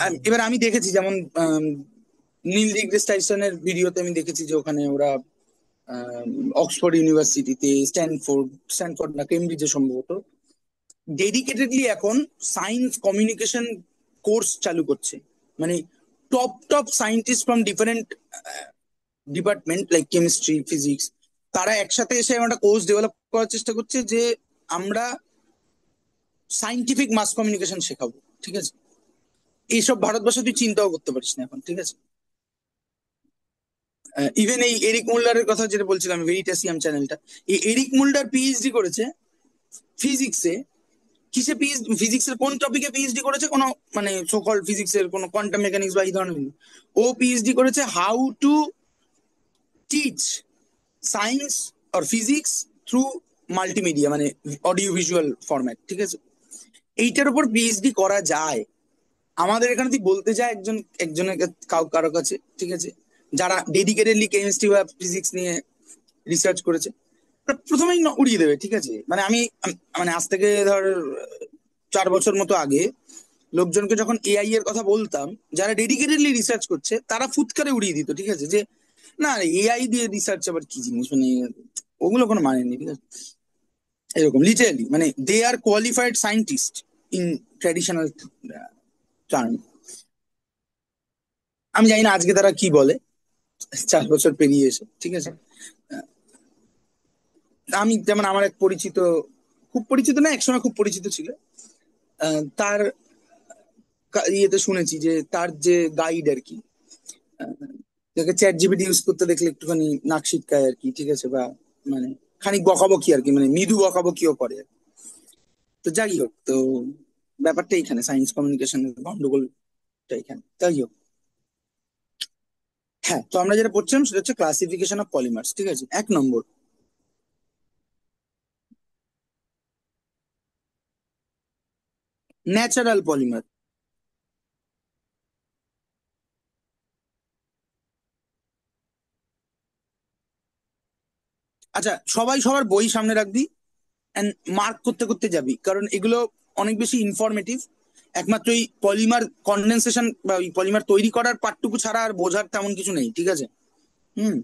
আর হুম। এবার আমি দেখেছি যেমন নীল ডিগ্রিস টাইসনের ভিডিওতে আমি দেখেছি যে ওখানে ওরা অক্সফোর্ড ইউনিভার্সিটিতে, স্ট্যানফোর্ড না কেমব্রিজে সম্ভবত ডেডিকেটেডলি এখন সায়েন্স কমিউনিকেশন কোর্স চালু করছে। মানে top top scientist from different department like chemistry, physics, তারা একসাথে এসে একটা কোর্স ডেভেলপ করার চেষ্টা করছে যে আমরা সাইন্টিফিক মাস কমিউনিকেশন শেখাবো। ঠিক আছে, এইসব ভারতবর্ষে তুই চিন্তাও করতে পারিস না এখন। ঠিক আছে, ইভেন এই এরিক মুল্লারের কথা যেটা বলছিলাম, ভেরিটাসিয়াম চ্যানেলটা, এই এরিক মুল্লার পিএইচডি করেছে ফিজিক্সে। কিসে পিএইচডি, ফিজিক্সের কোন টপিকে পিএইচডি করেছে, কোনো মানে সোকল ফিজিক্সের কোনো কোয়ান্টাম মেকানিক্স বা এই ধরনের কিছু। ও পিএইচডি করেছে how to teach science or physics through multimedia, মানে অডিও ভিজুয়াল ফরম্যাট। ঠিক আছে, এইটার উপর পিএইচডি করা যায়। আমাদের এখানে তুই বলতে যা একজনের কারো কাছে, ঠিক আছে, যারা ডেডিকেটেডলি কেমিস্ট্রি বা ফিজিক্স নিয়ে রিসার্চ করেছে, ওরা প্রথমেই উড়িয়ে দেবে। ঠিক আছে, মানে মানে আজ থেকে ধর 4 বছর মতো আগে লোকজনকে যখন এআই এর কথা বলতাম, যারা ডেডিকেটেডলি রিসার্চ করছে তারা ফুৎকারে উড়িয়ে দিত। ঠিক আছে, যে না এআই দিয়ে রিসার্চ আবার কি জিনিস, মানে ওগুলো কোনো মানে নেই। ঠিক আছে, এরকম লিটারালি মানে they are qualified scientist in traditional term. আমি জানি না আজকে তারা কি বলে, 4 বছর পেরিয়ে এসে। ঠিক আছে, আমি যেমন আমার এক পরিচিত, খুব পরিচিত না, একসময় খুব পরিচিত ছিল, তার ইয়েতে শুনেছি যে তার যে গাইড আর কি, আহ, যাকে চ্যাট জিপিটি ইউজ করতে দেখলে একটুখানি নাক সিটকায় আর কি। ঠিক আছে, বা মানে খানিক বকাবকি আর কি, মানে মৃদু বকাবকিও করে। তো যাই হোক, তো ব্যাপারটা এখানে সায়েন্স কমিউনিকেশনের গন্ডগোলটা এখানে। যাই হোক, হ্যাঁ, তো আমরা যেটা পড়ছিলাম সেটা হচ্ছে ক্লাসিফিকেশন অফ পলিমার্স। ঠিক আছে, 1 নম্বর, ন্যাচারাল পলিমার। আচ্ছা, সবাই সবার বই সামনে রাখবি এন্ড মার্ক করতে করতে যাবি, কারণ এগুলো অনেক বেশি ইনফরমেটিভ। একমাত্র এই পলিমার কন্ডেনসেশন বা ওই পলিমার তৈরি করার পার্টটুকু ছাড়া আর বোঝার তেমন কিছু নেই। ঠিক আছে, হুম,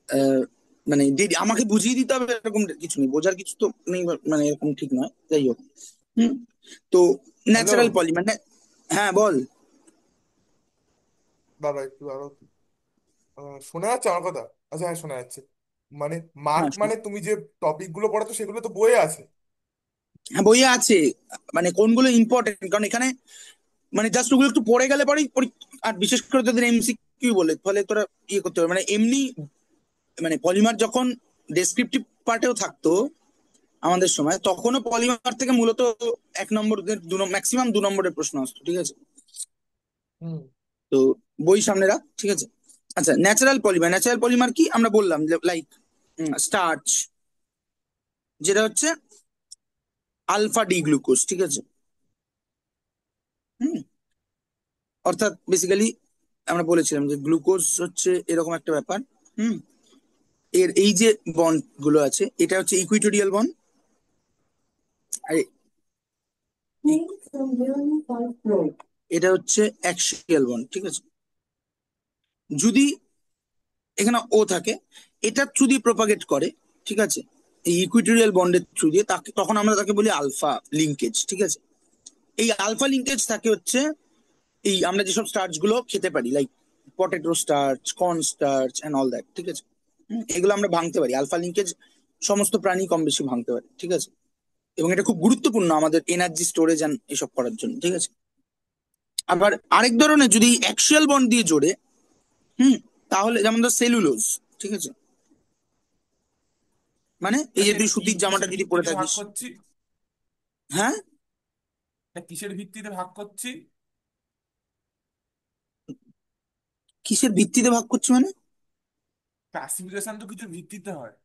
আহ, মানে আমাকে বুঝিয়ে দিতে হবে এরকম কিছু নেই, বোঝার কিছু তো নেই, মানে এরকম ঠিক নয়। যাই হোক, হুম, তো হ্যালো। Natural polymer. হ্যাঁ বল। দাদা একটু আরো শোনা যাচ্ছে আমার কথা? আচ্ছা, হ্যাঁ শোনা যাচ্ছে। মানে মার্ক হ্যাঁ মানে তুমি যে টপিক গুলো পড়াতো সেগুলো তো বইয়ে আছে। হ্যাঁ, বইয়ে আছে, মানে কোনগুলো ইম্পর্টেন্ট, কারণ এখানে মানে জাস্ট ওগুলো একটু পড়ে গেলে পরেই আর বিশেষ করে তোদের এমসিকিউ বলে ফলে তোরা ইয়ে করতে হবে, মানে এমনি মানে পলিমার যখন ডেসক্রিপটিভ পার্টেও থাকতো আমাদের সময়, তখনও পলিমার থেকে মূলত 1 নম্বর, ম্যাক্সিমাম 2 নম্বরের প্রশ্ন আসতো। ঠিক আছে, হুম। তো বই সামনে রাখ। ঠিক আছে, আচ্ছা, ন্যাচারাল পলিমার কি আমরা বললাম, লাইক স্টার্চ, যেটা হচ্ছে আলফা ডি গ্লুকোজ। ঠিক আছে, হুম, অর্থাৎ বেসিক্যালি আমরা বলেছিলাম যে গ্লুকোজ হচ্ছে এরকম একটা ব্যাপার। হুম, এর এই যে বন্ড গুলো আছে, এটা হচ্ছে ইকুইটোরিয়াল বন্ড, আর এটা হচ্ছে অ্যাক্সিয়াল বন্ড। ঠিক আছে, যদি এখানে ও থাকে, এটা থ্রু দিয়ে প্রপাগেট করে। ঠিক আছে, এই ইকুইটোরিয়াল বন্ডের থ্রু দিয়ে তাকে, তখন আমরা তাকে বলি আলফা লিঙ্কেজ। ঠিক আছে, এই আলফা লিঙ্কেজ থাকে হচ্ছে এই আমরা যেসব স্টার্চ গুলো খেতে পারি, like potato starch, corn starch and all that. ঠিক আছে, এগুলো আমরা ভাঙতে পারি, আলফা লিঙ্কেজ সমস্ত প্রাণী কম বেশি ভাঙতে পারে। ঠিক আছে, এবং এটা খুব গুরুত্বপূর্ণ আমাদের এনার্জি স্টোরেজ এন্ড এসব করার জন্য। ঠিক আছে, আবার আরেক ধরনের যদি অ্যাক্সিয়াল বন্ড দিয়ে জোড়ে, হুম, তাহলে যেমন ধর সেলুলোজ। ঠিক আছে, মানে এই যে আচ্ছা, তুই এটা কি সুতির জামাটা কিসের যদি পরে ভিত্তিতে ভাগ থাকিস। করছি? হ্যাঁ, এটা কিসের ভিত্তিতে ভাগ করছি? কিসের ভিত্তিতে ভাগ করছি মানে? ক্লাসিফিকেশন তো কিছু ভিত্তিতে হয়।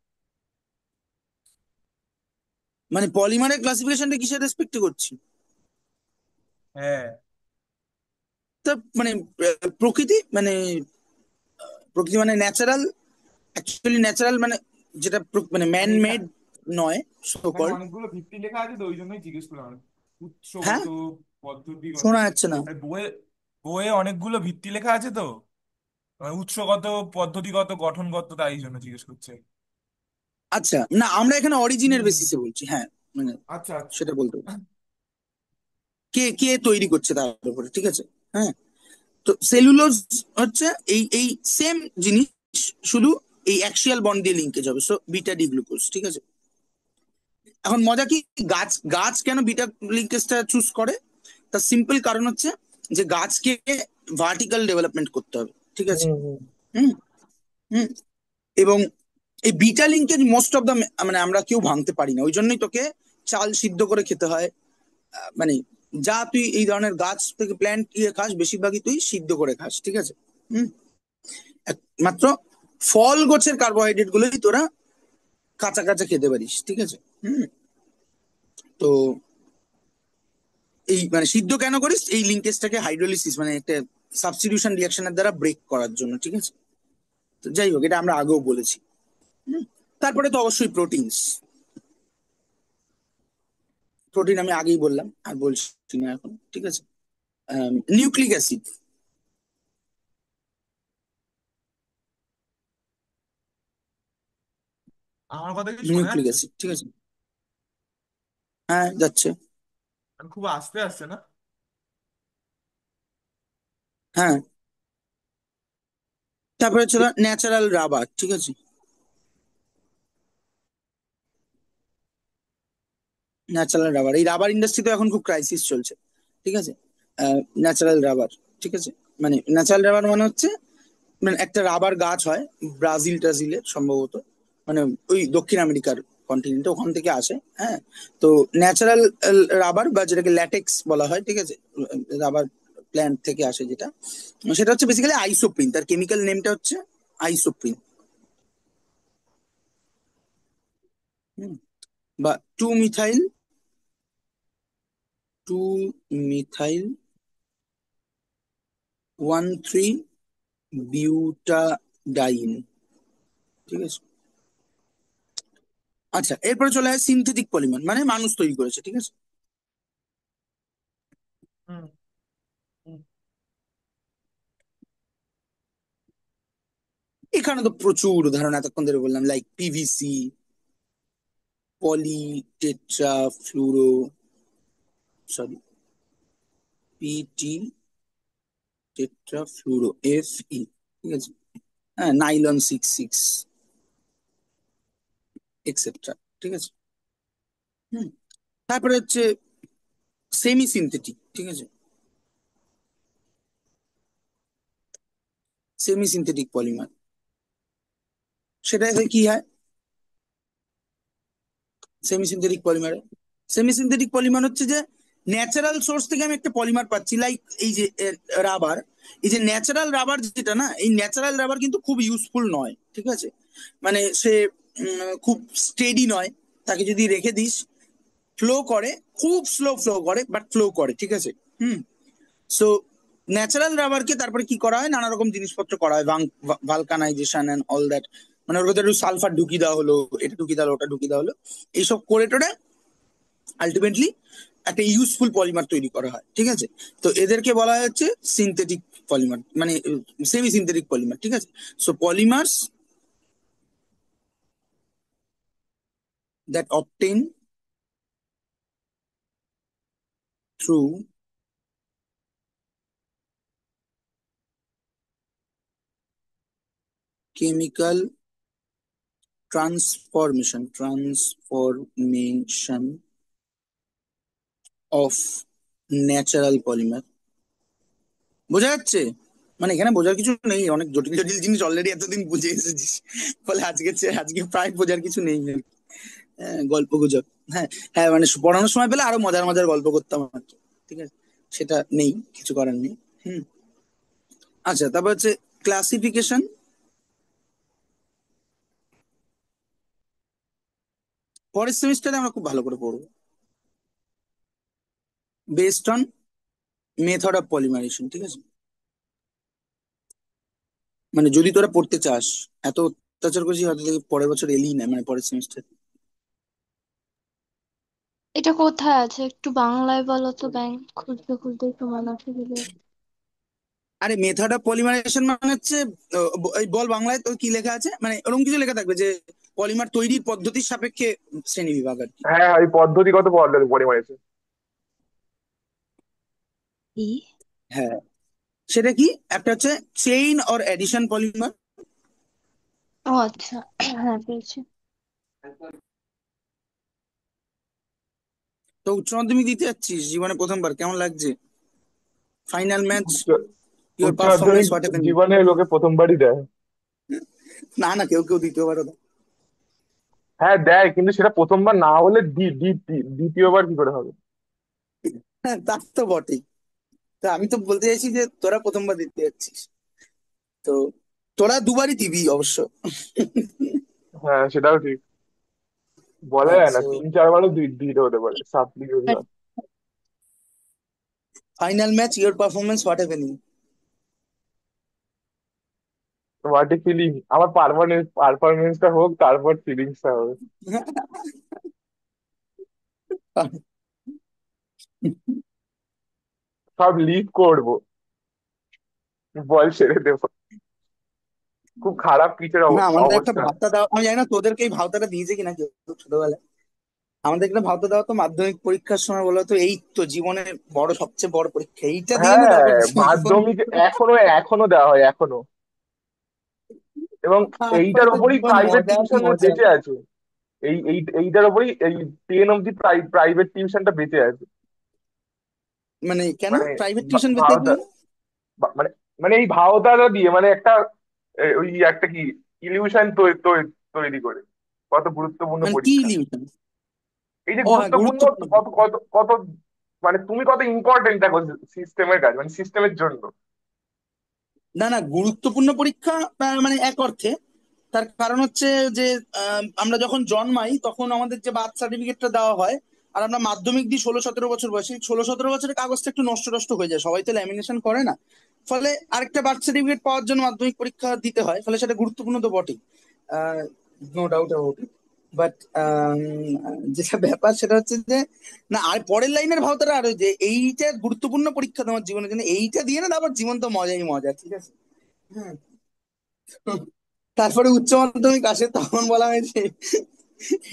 মানে পলিমারের ক্লাসিফিকেশনটা কিসের রেসপেক্টে করছি? হ্যাঁ। তা মানে প্রকৃতি মানে, প্রকৃতি মানে ন্যাচারাল, অ্যাকচুয়ালি ন্যাচারাল মানে যেটা মানে ম্যান মানে মেড। নয়, সো এখানে কল্ড। অনেকগুলো ভিত্তি লেখা আছে তো ওই জন্যই জিজ্ঞেস করলাম আমি। হ্যাঁ, উৎসগত, পদ্ধতিগত, শোনা যাচ্ছে না। আরে বইয়ে, বইয়ে অনেকগুলো ভিত্তি লেখা আছে তো, মানে উৎসগত, পদ্ধতিগত, গঠনগত, তাই জন্য জিজ্ঞেস করছে। আচ্ছা, না আমরা এখানে অরিজিনের হুম হুম। বেসিসে বলছি, হ্যাঁ, মানে আচ্ছা আচ্ছা। সেটা বলতে হবে। কে কে তৈরি করছে তার উপরে, ঠিক আছে। হ্যাঁ, তো সেলুলোজ হচ্ছে এই এই সেম জিনিস, শুধু এই অ্যাক্সিয়াল বন্ড দিয়ে লিঙ্কেজ হবে, সো বিটা ডি গ্লুকোজ, ঠিক আছে। এখন মজা কি, গাছ গাছ কেন বিটা লিঙ্কেজটা চুজ করে? তার সিম্পল কারণ হচ্ছে যে গাছকে ভার্টিক্যাল ডেভেলপমেন্ট করতে হবে, ঠিক আছে। হুম হুম। হুম। হুম। এবং এই beta linkage most of the, মানে আমরা কেউ ভাঙতে পারি না, ওই জন্যই তোকে চাল সিদ্ধ করে খেতে হয়। মানে যা তুই এই ধরনের গাছ থেকে প্ল্যান্ট ইয়ে খাস, বেশিরভাগই তুই সিদ্ধ করে খাস, ঠিক আছে। হুম। মাত্র ফল গোছের কার্বোহাইড্রেট গুলোই তোরা কাঁচা কাঁচা খেতে পারিস, ঠিক আছে। হুম। তো এই মানে সিদ্ধ কেন করিস, এই লিঙ্কেজটাকে হাইড্রোলিসিস মানে একটা সাবস্টিটিউশন রিঅ্যাকশনের দ্বারা ব্রেক করার জন্য, ঠিক আছে। তো যাই হোক, এটা আমরা আগেও বলেছি। হুম। তারপরে তো অবশ্যই প্রোটিনস। প্রোটিন আমি আগেই বললাম, আর বলছি না এখন, ঠিক আছে। Nucleic acid. আমার কথা কি শোনা নিউক্লিক যাচ্ছে? অ্যাসিড, ঠিক আছে। হ্যাঁ, যাচ্ছে। মানে খুব আস্তে আসছে না? হ্যাঁ, তারপরে হচ্ছে ন্যাচারাল রাবার, ঠিক আছে। ন্যাচারাল রাবার, এই রাবার ইন্ডাস্ট্রিতে এখন খুব ক্রাইসিস চলছে, ঠিক আছে। ন্যাচারাল রাবার, ঠিক আছে। মানে ন্যাচারাল রাবার মানে হচ্ছে, মানে একটা রাবার গাছ হয় ব্রাজিল টাজিলের সম্ভবত, মানে ওই দক্ষিণ আমেরিকার কন্টিনেন্টে, ওখান থেকে আসে। হ্যাঁ, তো ন্যাচারাল রাবার বা যেটাকে ল্যাটেক্স বলা হয়, ঠিক আছে, রাবার প্ল্যান্ট থেকে আসে যেটা, সেটা হচ্ছে বেসিক্যালি আইসোপ্রিন, তার কেমিক্যাল নেমটা হচ্ছে আইসোপ্রিন। বা two methyl, two methyl 1,3 butadiene, ঠিক আছে। আচ্ছা, এরপরে চলে আসে সিনথেটিক পলিমার, মানে মানুষ তৈরি করেছে, ঠিক আছে। হুম হুম। এখানে তো প্রচুর উদাহরণ এতক্ষণ ধরে বললাম, like PVC, poly tetra fluoro, sorry, PT tetra fluoro, FE, ঠিক আছে। হ্যাঁ, নাইলন 66, এক্সেট্রা, ঠিক আছে। হুম। তারপরে হচ্ছে সেমি সিনথেটিক, ঠিক আছে। সেমি সিনথেটিক পলিমার, সেটা কি হয়? সেমি সিনথেটিক পলিমারে, সেমি সিনথেটিক পলিমার হচ্ছে যে ন্যাচারাল সোর্স থেকে আমি একটা পলিমার পাচ্ছি, লাইক এই যে রাবার। এই যে ন্যাচারাল রাবার যেটা না, এই ন্যাচারাল রাবার কিন্তু খুব ইউজফুল নয়, ঠিক আছে। মানে সে খুব স্টেডি নয়, তাকে যদি রেখে দিস ফ্লো করে, খুব স্লো ফ্লো করে, বাট ফ্লো করে, ঠিক আছে। হুম। সো ন্যাচারাল রাবারকে তারপরে কি করা হয়, নানা রকম জিনিসপত্র করা হয়, ভালকানাইজেশন এন্ড অল দ্যাট, মানে ওর ভেতরে একটু সালফার ঢুকিয়ে দেওয়া হলো, এটা ঢুকিয়ে দেওয়া হলো, ওটা ঢুকিয়ে দেওয়া হলো, এইসব করে টোরে আলটিমেটলি একটা ইউজফুল পলিমার তৈরি করা হয়, ঠিক আছে। তো এদেরকে বলা হচ্ছে সিনথেটিক পলিমার, মানে সেমি সিনথেটিক পলিমার, ঠিক আছে। So polymers that obtain through chemical transformation of natural polymer. বোঝা যাচ্ছে? মানে এখানে বোঝার কিছু নেই, অনেক জটিল জটিল জিনিস অলরেডি এতদিন বুঝে এসেছিস, ফলে আজকে প্রায় বোঝার কিছু নেই আর কি। হ্যাঁ, গল্প গুজব। হ্যাঁ। হ্যাঁ, মানে পড়ানোর সময় পেলে আরো মজার মজার গল্প করতাম আর কি, ঠিক আছে। সেটা নেই, কিছু করার নেই। হুম। আচ্ছা, তারপর হচ্ছে ক্লাসিফিকেশন। পরের সেমিস্টারে আমরা খুব ভালো করে পড়বো, বেসড অন মেথড অফ পলিমারেশন, ঠিক আছে। মানে যদি তোরা পড়তে চাস, এত অত্যাচার করছিস হয়তো দেখি পরের বছর এলি না, মানে পরের সেমিস্টার। এটা কোথায় আছে একটু বাংলায় বলো তো, ব্যাংক খুলতে খুলতে সময় নষ্ট হয়ে যাবে। আরে মেথড অফ পলিমারাইজেশন মানে হচ্ছে, এই বল বাংলায় তো কি লেখা আছে, মানে ওরকম কিছু লেখা থাকবে যে পলিমার তৈরির পদ্ধতির সাপেক্ষে শ্রেণী বিভাগ আর কি। হ্যাঁ, ওই পদ্ধতিগত পলিমারাইজেশন। কি? হ্যাঁ, সেটা কি? একটা হচ্ছে চেইন অর এডিশন পলিমার। ও আচ্ছা, হ্যাঁ পেয়েছি। তো উচ্চ মাধ্যমিক দিতে যাচ্ছিস জীবনে প্রথমবার, কেমন লাগছে? ফাইনাল ম্যাচ, উচ্চ ইওর উচ্চ পারফরমেন্স মাধ্যমিক হোয়াট হ্যাপেন? জীবনে লোকে প্রথমবারই দেয়। না না, কেউ কেউ দ্বিতীয়বারও দেয়। হ্যাঁ দেয়, কিন্তু সেটা প্রথমবার না হলে দ্বিতীয়বার কি করে হবে? হ্যাঁ, তা তো বটেই। তো আমি তো বলতে চাইছি যে তোরা প্রথমবার দিতে যাচ্ছিস, তো তোরা দুবারই দিবি অবশ্য। হ্যাঁ, সেটাও ঠিক। বলা যায় না, আচ্ছা, 3-4বারও দিতে হতে পারে সাপ্লি যদি হয়। Final match, your performance what happen? What feeling, আমার পারফরমেন্সটা হোক, তারপর ফিলিংসটা হবে। সব লিড করবো, বল ছেড়ে দেবো। খুব খারাপ পিচের না, আমাদের একটা অবস্থা। ভাবতা দেওয়া, আমি জানি না তোদেরকে এই ভাবতাটা দিয়েছে কিনা কেউ ছোটবেলায়। আমাদের একটা ভাবতা দেওয়া তো মাধ্যমিক পরীক্ষার সময়, বলো তো এই তো জীবনের সবচেয়ে বড় পরীক্ষা, এইটা দিয়ে নে হ্যাঁ, তারপর জীবন। মাধ্যমিক এখনো এখনো দেওয়া হয় এখনো। এবং তারপরে এইটার তো উপরই জীবন প্রাইভেট মজা টিউশনে মজা। বেঁচে আছে। এইটার উপরই এই 10 অব্দি প্রাইভেট টিউশনটা বেঁচে আছে। মানে কেন মানে প্রাইভেট টিউশন পেতে ভাওতা, হবে? মানে মানে এই ভাওতাটা দিয়ে মানে একটা ওই একটা কি ইলিউশন তৈরি করে। কত গুরুত্বপূর্ণ মানে কি পরীক্ষা, ইলিউশন? এই যে ও হ্যাঁ, গুরুত্বপূর্ণ, গুরুত্বপূর্ণ। কত কত কত, মানে তুমি কত ইম্পর্টেন্ট দেখো সিস্টেমের কাজ, মানে সিস্টেমের জন্য। না না, গুরুত্বপূর্ণ পরীক্ষা মানে এক অর্থে। তার কারণ হচ্ছে যে আমরা যখন জন্মাই তখন আমাদের যে বার্থ সার্টিফিকেটটা দেওয়া হয়, আর আমরা মাধ্যমিক দিই 16-17 বছর বয়সে, 16-17 বছরের কাগজটা একটু নষ্ট নষ্ট হয়ে যায়, সবাই তো ল্যামিনেশন করে না। ফলে আরেকটা বার্থ সার্টিফিকেট পাওয়ার জন্য মাধ্যমিক পরীক্ষা দিতে হয়, ফলে সেটা গুরুত্বপূর্ণ তো বটেই। No doubt about it. But যেটা ব্যাপার সেটা হচ্ছে যে, না আর পরের লাইনের ভাবতাটা আরো যে এইটা গুরুত্বপূর্ণ পরীক্ষা তোমার জীবনের জন্য, এইটা দিয়ে না তারপর জীবন তো মজাই মজা, ঠিক আছে? হ্যাঁ। তারপরে উচ্চ মাধ্যমিক আসে, তখন বলা হয়েছে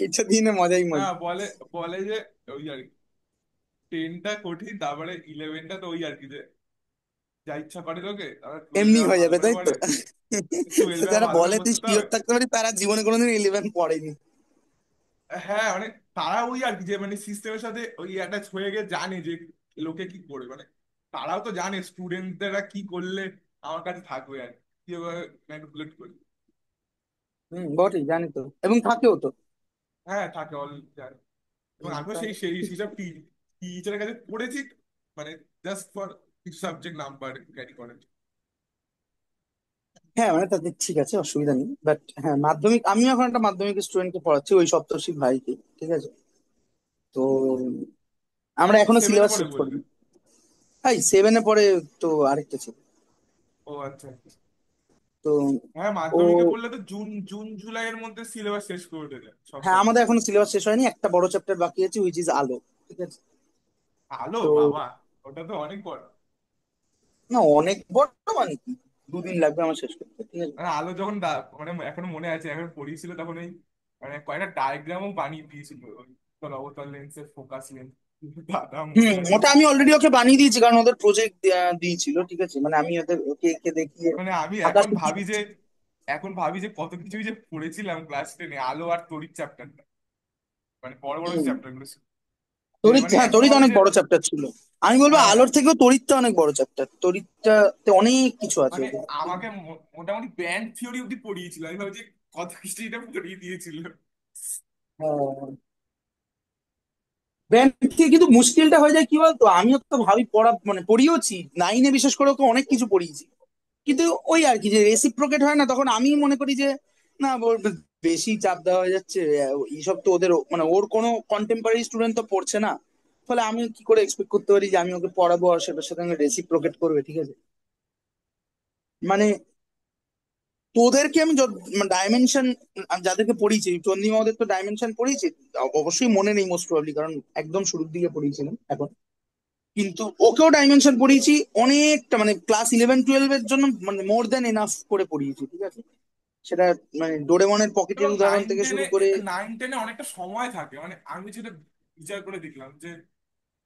এটা দিনে মজাই না, মজা। বলে বলে যে ওই আর কি, 10টা কঠিন, তারপরে 11টা তো ওই আর কি যে যা ইচ্ছা করে লোকে, তারপরে এমনি 12 আবার হয়ে ভালো যাবে করে তাই তো। পড়ে। 12 যারা ভালো করে বলে তুই বসতে শিওর হবে। থাকতে পারি, তারা জীবনে কোনোদিন 11 পড়েনি। হ্যাঁ মানে তারা ওই আর কি যে মানে সিস্টেমের সাথে ওই অ্যাটাচ হয়ে গিয়ে জানে যে লোকে কি করে, মানে তারাও তো জানে স্টুডেন্টরা কি করলে আমার কাছে থাকবে আর কি, কিভাবে ম্যানিপুলেট করি। বটেই, জানি তো, এবং থাকেও তো। হ্যাঁ থাকে, অল জানে। এবং আমিও সেই সেই হিসাব টিচারের কাছে পড়েছি, মানে জাস্ট ফর কিছু সাবজেক্ট নাম্বার ক্যারি করার। হ্যাঁ মানে তাদের ঠিক আছে, অসুবিধা নেই, বাট হ্যাঁ মাধ্যমিক, আমিও এখন একটা মাধ্যমিক স্টুডেন্টকে পড়াচ্ছি, ওই সপ্তর্ষি ভাইকে, ঠিক আছে? তো আমরা এখনো 7-এ সিলেবাস পড়ে শেষ বললে? করিনি। এই 7-এ পড়ে, তো আরেকটা ছিল। ও আচ্ছা আচ্ছা। তো হ্যাঁ, ও, মাধ্যমিকে পড়লে তো জুন জুন জুলাইয়ের মধ্যে সিলেবাস শেষ করে দেবে সব হ্যাঁ আমাদের সাবজেক্ট। এখনো সিলেবাস শেষ হয়নি, একটা বড় চ্যাপ্টার বাকি আছে, উইচ ইজ আলো, ঠিক আছে? ভালো তো বাবা, ওটা তো অনেক বড়। না, অনেক বড় মানে কি, 2 দিন লাগবে আমার শেষ করতে, ঠিক আছে? মানে আলো যখন মানে এখনো মনে আছে, এখন পড়িয়েছিল তখন এই মানে কয়েকটা ডায়াগ্রামও বানিয়ে দিয়েছিল, ওই উত্তল অবতল লেন্সের ফোকাস লেন্স। দাদা মনে আছে? ওটা আমি অলরেডি ওকে বানিয়ে দিয়েছি, কারণ ওদের প্রজেক্ট দিয়েছিল, ঠিক আছে? মানে আমি ওকে একে দেখিয়ে মানে আমি এখন আকাশে দিয়ে ভাবি যে, দিচ্ছি। এখন ভাবি যে কত কিছুই যে পড়েছিলাম ক্লাস 10-এ, আলো আর তড়িৎ চ্যাপ্টারটা, মানে বড় বড় হুম, চ্যাপ্টার গুলো ছিল। যে তড়িৎ, মানে হ্যাঁ এখনো তড়িৎ ভাবি অনেক যে, বড় চ্যাপ্টার ছিল। আমি বলবো হ্যাঁ আলোর থেকেও তড়িৎটা অনেক বড় চ্যাপ্টার, তড়িৎটাতে অনেক কিছু আছে মানে ওদের। আমাকে মোটামুটি ব্যান্ড থিওরি অব্দি পড়িয়েছিল, আমি ভাবছি কত কিছু এটা পড়িয়ে দিয়েছিল। হ্যাঁ, ব্যান্ড থেকে কিন্তু মুশকিলটা হয়ে যায় কি বলতো, আমিও তো ভাবি পড়া মানে পড়িয়েছি 9-এ, বিশেষ করে ওকে অনেক কিছু পড়িয়েছি, কিন্তু ওই আর কি যে রেসিপ্রোকেট হয় না, তখন আমি মনে করি যে না বেশি চাপ দেওয়া হয়ে যাচ্ছে, এইসব তো ওদের মানে ওর কোনো কন্টেম্পোরারি স্টুডেন্ট তো পড়ছে না, ফলে আমি কি করে এক্সপেক্ট করতে পারি যে আমি ওকে পড়াবো আর সেটার সাথে রেসিপ্রোকেট করবে, ঠিক আছে? মানে তোদেরকে আমি ডাইমেনশন যাদেরকে পড়িয়েছি, চন্দ্রিমা ওদের তো ডাইমেনশন পড়িয়েছি, অবশ্যই মনে নেই মোস্ট প্রবাবলি, কারণ একদম শুরুর দিকে পড়িয়েছিলাম এখন। কিন্তু ওকেও ডাইমেনশন পড়িয়েছি অনেকটা, মানে ক্লাস 11-12 এর জন্য মানে মোর দ্যান এনাফ করে পড়িয়েছি, ঠিক আছে। সেটা মানে ডোরেমনের পকেটের এবং উদাহরণ নাইন থেকে টেনে শুরু করে। নাইন টেনে অনেকটা সময় থাকে, মানে আমি যেটা বিচার করে দেখলাম যে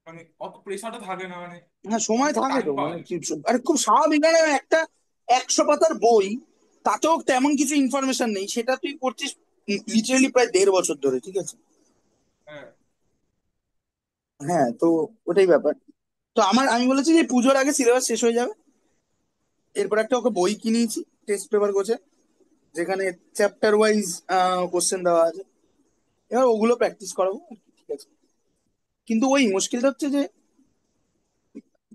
মানে অত প্রেশারটা থাকে না, মানে হ্যাঁ, সময় অনেকটা থাকে টাইম তো, পাওয়া মানে যায়। আরে খুব স্বাভাবিক, মানে একটা 100 পাতার বই, তাতেও তেমন কিছু ইনফরমেশন নেই, সেটা তুই পড়ছিস লিটারেলি প্রায় 1.5 বছর ধরে, ঠিক আছে। হ্যাঁ। হ্যাঁ, তো ওটাই ব্যাপার। তো আমি বলেছি যে পুজোর আগে সিলেবাস শেষ হয়ে যাবে। এরপর একটা ওকে বই কিনিয়েছি, টেস্ট পেপার গোছে, যেখানে চ্যাপ্টার ওয়াইজ কোশ্চেন দেওয়া আছে। এবার ওগুলো প্র্যাকটিস করাবো আর কি, ঠিক আছে। কিন্তু ওই মুশকিলটা হচ্ছে যে,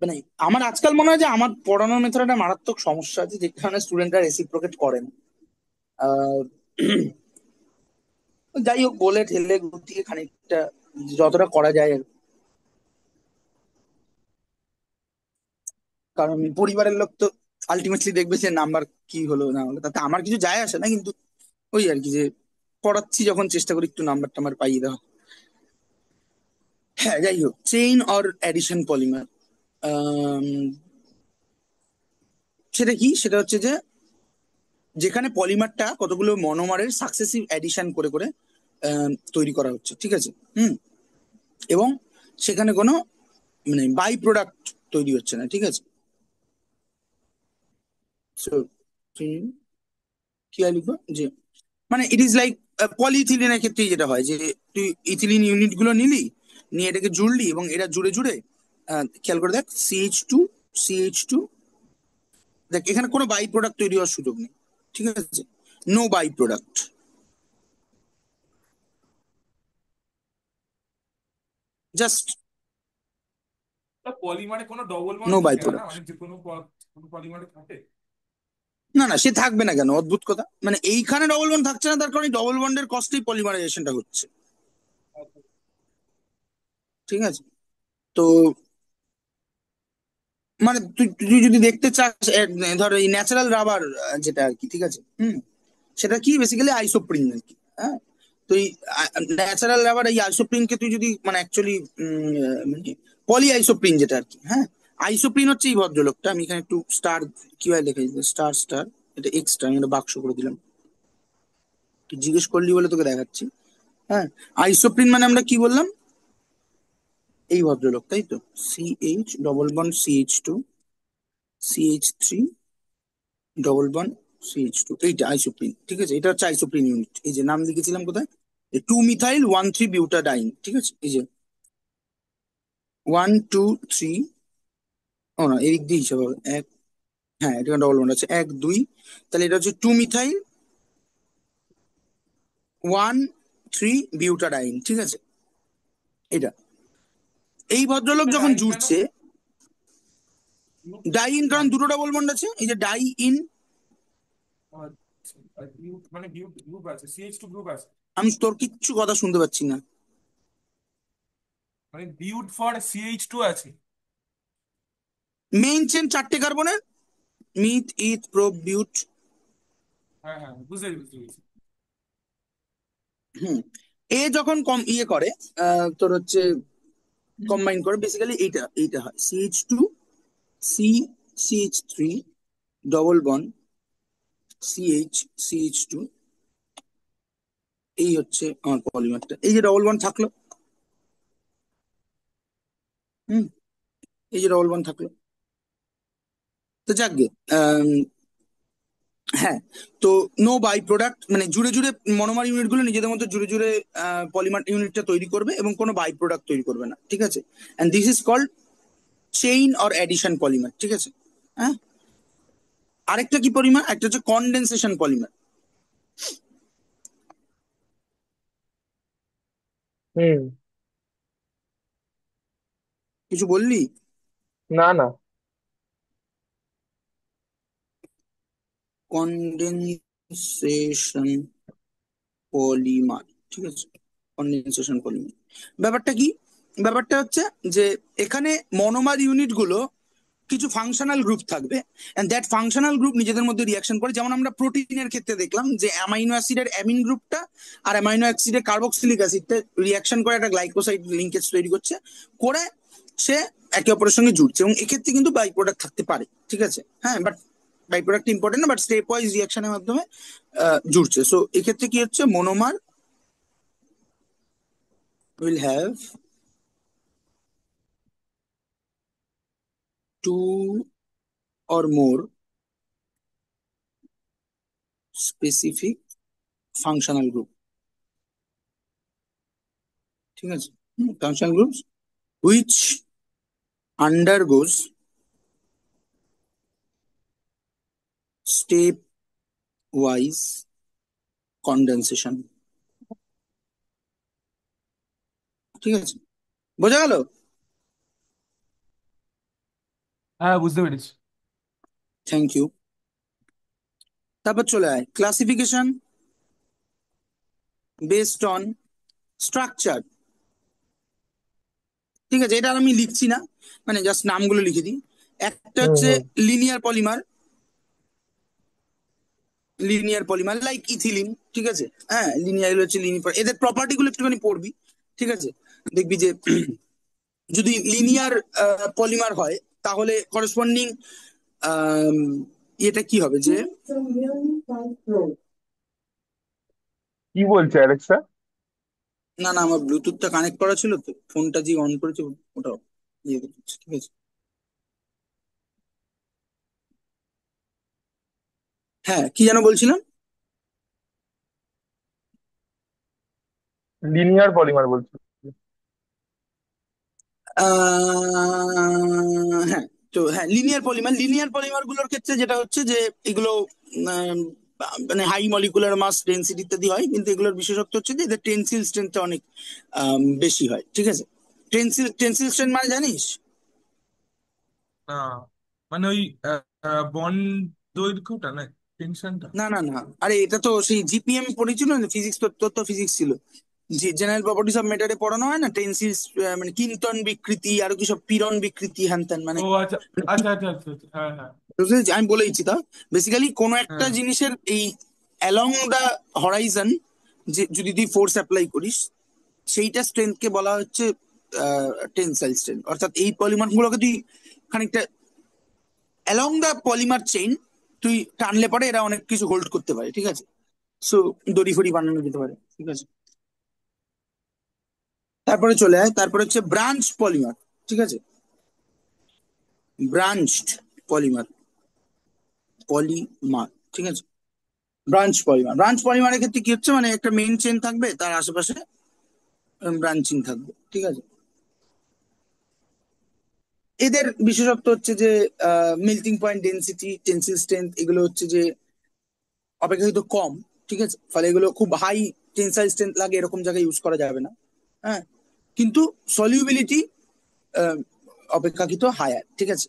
মানে আমার আজকাল মনে হয় যে আমার পড়ানোর মেথড একটা মারাত্মক সমস্যা আছে, যে কারণে স্টুডেন্টরা রেসিপ্রোকেট করে না। আহ, যাই হোক, বলে ঠেলে গুটিয়ে খানিকটা যতটা করা যায় আর কি। কারণ পরিবারের লোক তো আলটিমেটলি দেখবে যে নাম্বার কি হলো না হলো, তাতে আমার কিছু যায় আসে না, কিন্তু ওই আর কি, যে পড়াচ্ছি যখন চেষ্টা করি একটু নাম্বার টাম্বার পাইয়ে দেওয়া। হ্যাঁ, যাই হোক, চেইন অর অ্যাডিশন পলিমার, সেটা কি, সেটা হচ্ছে যে যেখানে পলিমারটা কতগুলো মনোমারের সাকসেসিভ অ্যাডিশন করে করে তৈরি করা হচ্ছে, ঠিক আছে। হুম। এবং সেখানে কোনো মানে বাই প্রোডাক্ট তৈরি হচ্ছে না, ঠিক আছে। সো কি আর লিখবো, যে মানে ইট ইজ লাইক পলিইথিলিনের ক্ষেত্রে যেটা হয়, যে তুই ইথিলিন ইউনিট গুলো নিলি, নিয়ে এটাকে জুড়লি, এবং এটা জুড়ে জুড়ে খেয়াল করে দেখ, CH2 দেখ, এখানে কোনো বাই প্রোডাক্ট তৈরি হওয়ার সুযোগ নেই, ঠিক আছে। নো বাই প্রোডাক্ট, জাস্ট পলিমারে কোনো ডবল বন্ড নো বাই থাকে না না, প্রোডাক্ট। মানে যে কোনো কোনো পলিমারে থাকে? না না, সে থাকবে না কেন, অদ্ভুত কথা, মানে এইখানে ডবল বন্ড থাকছে না, তার কারণে ডবল বন্ডের কস্টেই পলিমারাইজেশনটা হচ্ছে, ঠিক আছে। তো মানে তুই তুই যদি দেখতে চাস, ধর এই ন্যাচারাল রাবার যেটা আর কি, ঠিক আছে। হুম। সেটা কি বেসিক্যালি আইসোপ্রিন আর কি। হ্যাঁ। তো এই ন্যাচারাল রাবার, এই আইসোপ্রিনকে তুই যদি মানে অ্যাকচুয়ালি মানে পলি আইসোপ্রিন যেটা আর কি, হ্যাঁ। আইসোপ্রিন হচ্ছে এই ভদ্রলোকটা, আমি এখানে একটু স্টার কিভাবে লিখে দিই, স্টার স্টার, এটা এক্সট্রা আমি একটা বাক্স করে দিলাম, তুই জিজ্ঞেস করলি বলে তোকে দেখাচ্ছি। হ্যাঁ। আইসোপ্রিন মানে আমরা কি বললাম, এই ভদ্রলোক, তাই তো। CH double bond CH2, CH3 double bond CH2, এইটা আইসোপ্রিন, ঠিক আছে। এটা হচ্ছে আইসোপ্রিন ইউনিট, এই যে নাম লিখেছিলাম কোথায়, 2 মিথাইল 1,3 বিউটাডাইন, ঠিক আছে। এই যে 1 2 3, ও না, এদিক দিয়ে হিসাব হবে এক, হ্যাঁ এটা ডবল বন্ড আছে, 1 2, তাহলে এটা হচ্ছে 2 মিথাইল 1 3 বিউটাডাইন, ঠিক আছে। এটা এই ভদ্রলোক এটা যখন ডাইন কেন? জুড়ছে, ডাইন কারণ ডাইন দুটো ডবল বন্ড আছে, এই যে ডাই ইন। মানে গ্রুপ আছে, CH2 গ্রুপ আছে। আমি তোর কিচ্ছু কথা শুনতে পাচ্ছি না। মানে বিউট ফর CH2 আছে। মেইন চেন 4টে কার্বনের, মিথ ইথ প্রো বিউট। হ্যাঁ হ্যাঁ, বুঝতে বুঝতে পেরেছি। হুম। এ যখন কম ইয়ে করে, তোর হচ্ছে কম্বাইন করে, বেসিক্যালি এইটা এইটা হয় CH2 CH3 double bond CH2, এই হচ্ছে আমার পলিমারটা, এই যে ডবল বন্ড থাকলো। হুম। এই যে ডবল বন্ড থাকলো, তো যাকগে। আম, হ্যাঁ। তো নো বাই প্রোডাক্ট, মানে জুড়ে জুড়ে মনোমার ইউনিট গুলো নিজেদের মধ্যে জুড়ে জুড়ে পলিমার ইউনিটটা তৈরি করবে, এবং কোনো বাই প্রোডাক্ট তৈরি করবে না, ঠিক আছে। And this is called chain or addition polymer, ঠিক আছে। হ্যাঁ। আরেকটা কি পলিমার, একটা হচ্ছে কনডেনসেশন পলিমার। হুম। কিছু বললি? না না। কনডেনসেশন পলিমার, ঠিক আছে। কনডেনসেশন পলিমার ব্যাপারটা কি, ব্যাপারটা হচ্ছে যে এখানে মনোমার ইউনিট গুলো কিছু ফাংশনাল গ্রুপ থাকবে, এন্ড দ্যাট ফাংশনাল গ্রুপ নিজেদের মধ্যে রিয়াকশন করে। যেমন আমরা প্রোটিনের ক্ষেত্রে দেখলাম যে অ্যামাইনো অ্যাসিডের অ্যামিন গ্রুপটা আর অ্যামাইনো অ্যাসিডের কার্বক্সিলিক অ্যাসিডটা রিয়াকশন করে একটা গ্লাইকোসাইড লিঙ্কেজ তৈরি করছে, করে সে একে অপরের সঙ্গে জুড়ছে, এবং এক্ষেত্রে কিন্তু বাই প্রোডাক্ট থাকতে পারে, ঠিক আছে। হ্যাঁ, বাট বাই প্রোডাক্ট ইম্পর্টেন্ট না, বাট স্টেপ ওয়াইজ রিয়াকশনের মাধ্যমে জুড়ছে। সো এক্ষেত্রে কি হচ্ছে, monomer will have two or more specific functional group, ঠিক আছে। Functional groups which undergoes step wise condensation, ঠিক আছে, বোঝা গেল? হ্যাঁ, বুঝতে পেরেছি। Thank you. তারপর চলে আয় ক্লাসিফিকেশন বেসড অন স্ট্রাকচার, ঠিক আছে। এটা আর আমি লিখছি না, মানে জাস্ট নামগুলো লিখে দিই। একটা হুম হচ্ছে হুম linear polymer, linear polymer like ethylene, ঠিক আছে। হ্যাঁ, লিনিয়ার হচ্ছে লিনিয়ার, এদের প্রপার্টি গুলো একটুখানি পড়বি, ঠিক আছে। দেখবি যে যদি লিনিয়ার পলিমার হয় তাহলে করসপন্ডিং এটা কি হবে, যে কি বলছে অ্যালেক্সা? না না, আমার ব্লুটুথটা কানেক্ট করা ছিল তো, ফোনটা যে অন করেছে ওটা ইয়ে করছে, ঠিক আছে। হ্যাঁ, কি যেন বলছিলাম। লিনিয়ার পলিমার বলছে। হ্যাঁ, তো হ্যাঁ, লিনিয়ার পলিমার গুলোর ক্ষেত্রে যেটা হচ্ছে যে এগুলো আম, মানে হাই মলিকুলার মাস ডেন্সিটি ইত্যাদি হয়, কিন্তু এগুলোর বিশেষত্ব হচ্ছে যে এদের টেনসিল স্ট্রেংথটা অনেক বেশি হয়, ঠিক আছে। টেনসিল স্ট্রেংথ মানে জানিস? না, মানে ওই বন্ড দৈর্ঘ্যটা না, টেনশনটা। না না না, আরে এটা তো সেই জিপিএম পড়েছিল না, ফিজিক্স, তোর তো ফিজিক্স ছিল, জেনারেল প্রপার্টিজ অফ ম্যাটারে পড়ানো হয় না, টেনসিল মানে কিন্তন বিকৃতি, আরো কি সব পীড়ন বিকৃতি, হ্যান ত্যান, মানে ও আচ্ছা, আচ্ছা, আচ্ছা, আচ্ছা, আচ্ছা, হ্যাঁ, হ্যাঁ, বুঝতে পেরেছি? আমি বলে দিচ্ছি, তা বেসিক্যালি কোনো একটা হ্যাঁ। জিনিসের এই অ্যালং দা হরাইজন, যে যদি তুই ফোর্স অ্যাপ্লাই করিস, সেইটা স্ট্রেংথ কে বলা হচ্ছে টেনসাইল স্ট্রেংথ। অর্থাৎ এই পলিমার গুলোকে তুই খানিকটা অ্যালং দা পলিমার চেইন তুই টানলে পরে এরা অনেক কিছু হোল্ড করতে পারে, ঠিক আছে। সো দড়ি ফড়ি বানানো যেতে পারে, ঠিক আছে। তারপরে চলে আয়, তারপরে হচ্ছে ব্রাঞ্চ পলিমার, ঠিক আছে। ব্রাঞ্চড পলিমার, পলিমার, ঠিক আছে। ব্রাঞ্চ পলিমারের ক্ষেত্রে কি হচ্ছে, মানে একটা মেইন চেন থাকবে, তার আশেপাশে ব্রাঞ্চিং থাকবে, ঠিক আছে। এদের বিশেষত্ব হচ্ছে যে melting point density, Tencel strength, এগুলো হচ্ছে যে অপেক্ষাকৃত কম, ঠিক আছে। ফলে এগুলো খুব হাই টেন্সাইল স্ট্রেংথ লাগে এরকম জায়গায় ইউজ করা যাবে না। হ্যাঁ, কিন্তু সলিউবিলিটি অপেক্ষাকৃত হায়ার, ঠিক আছে।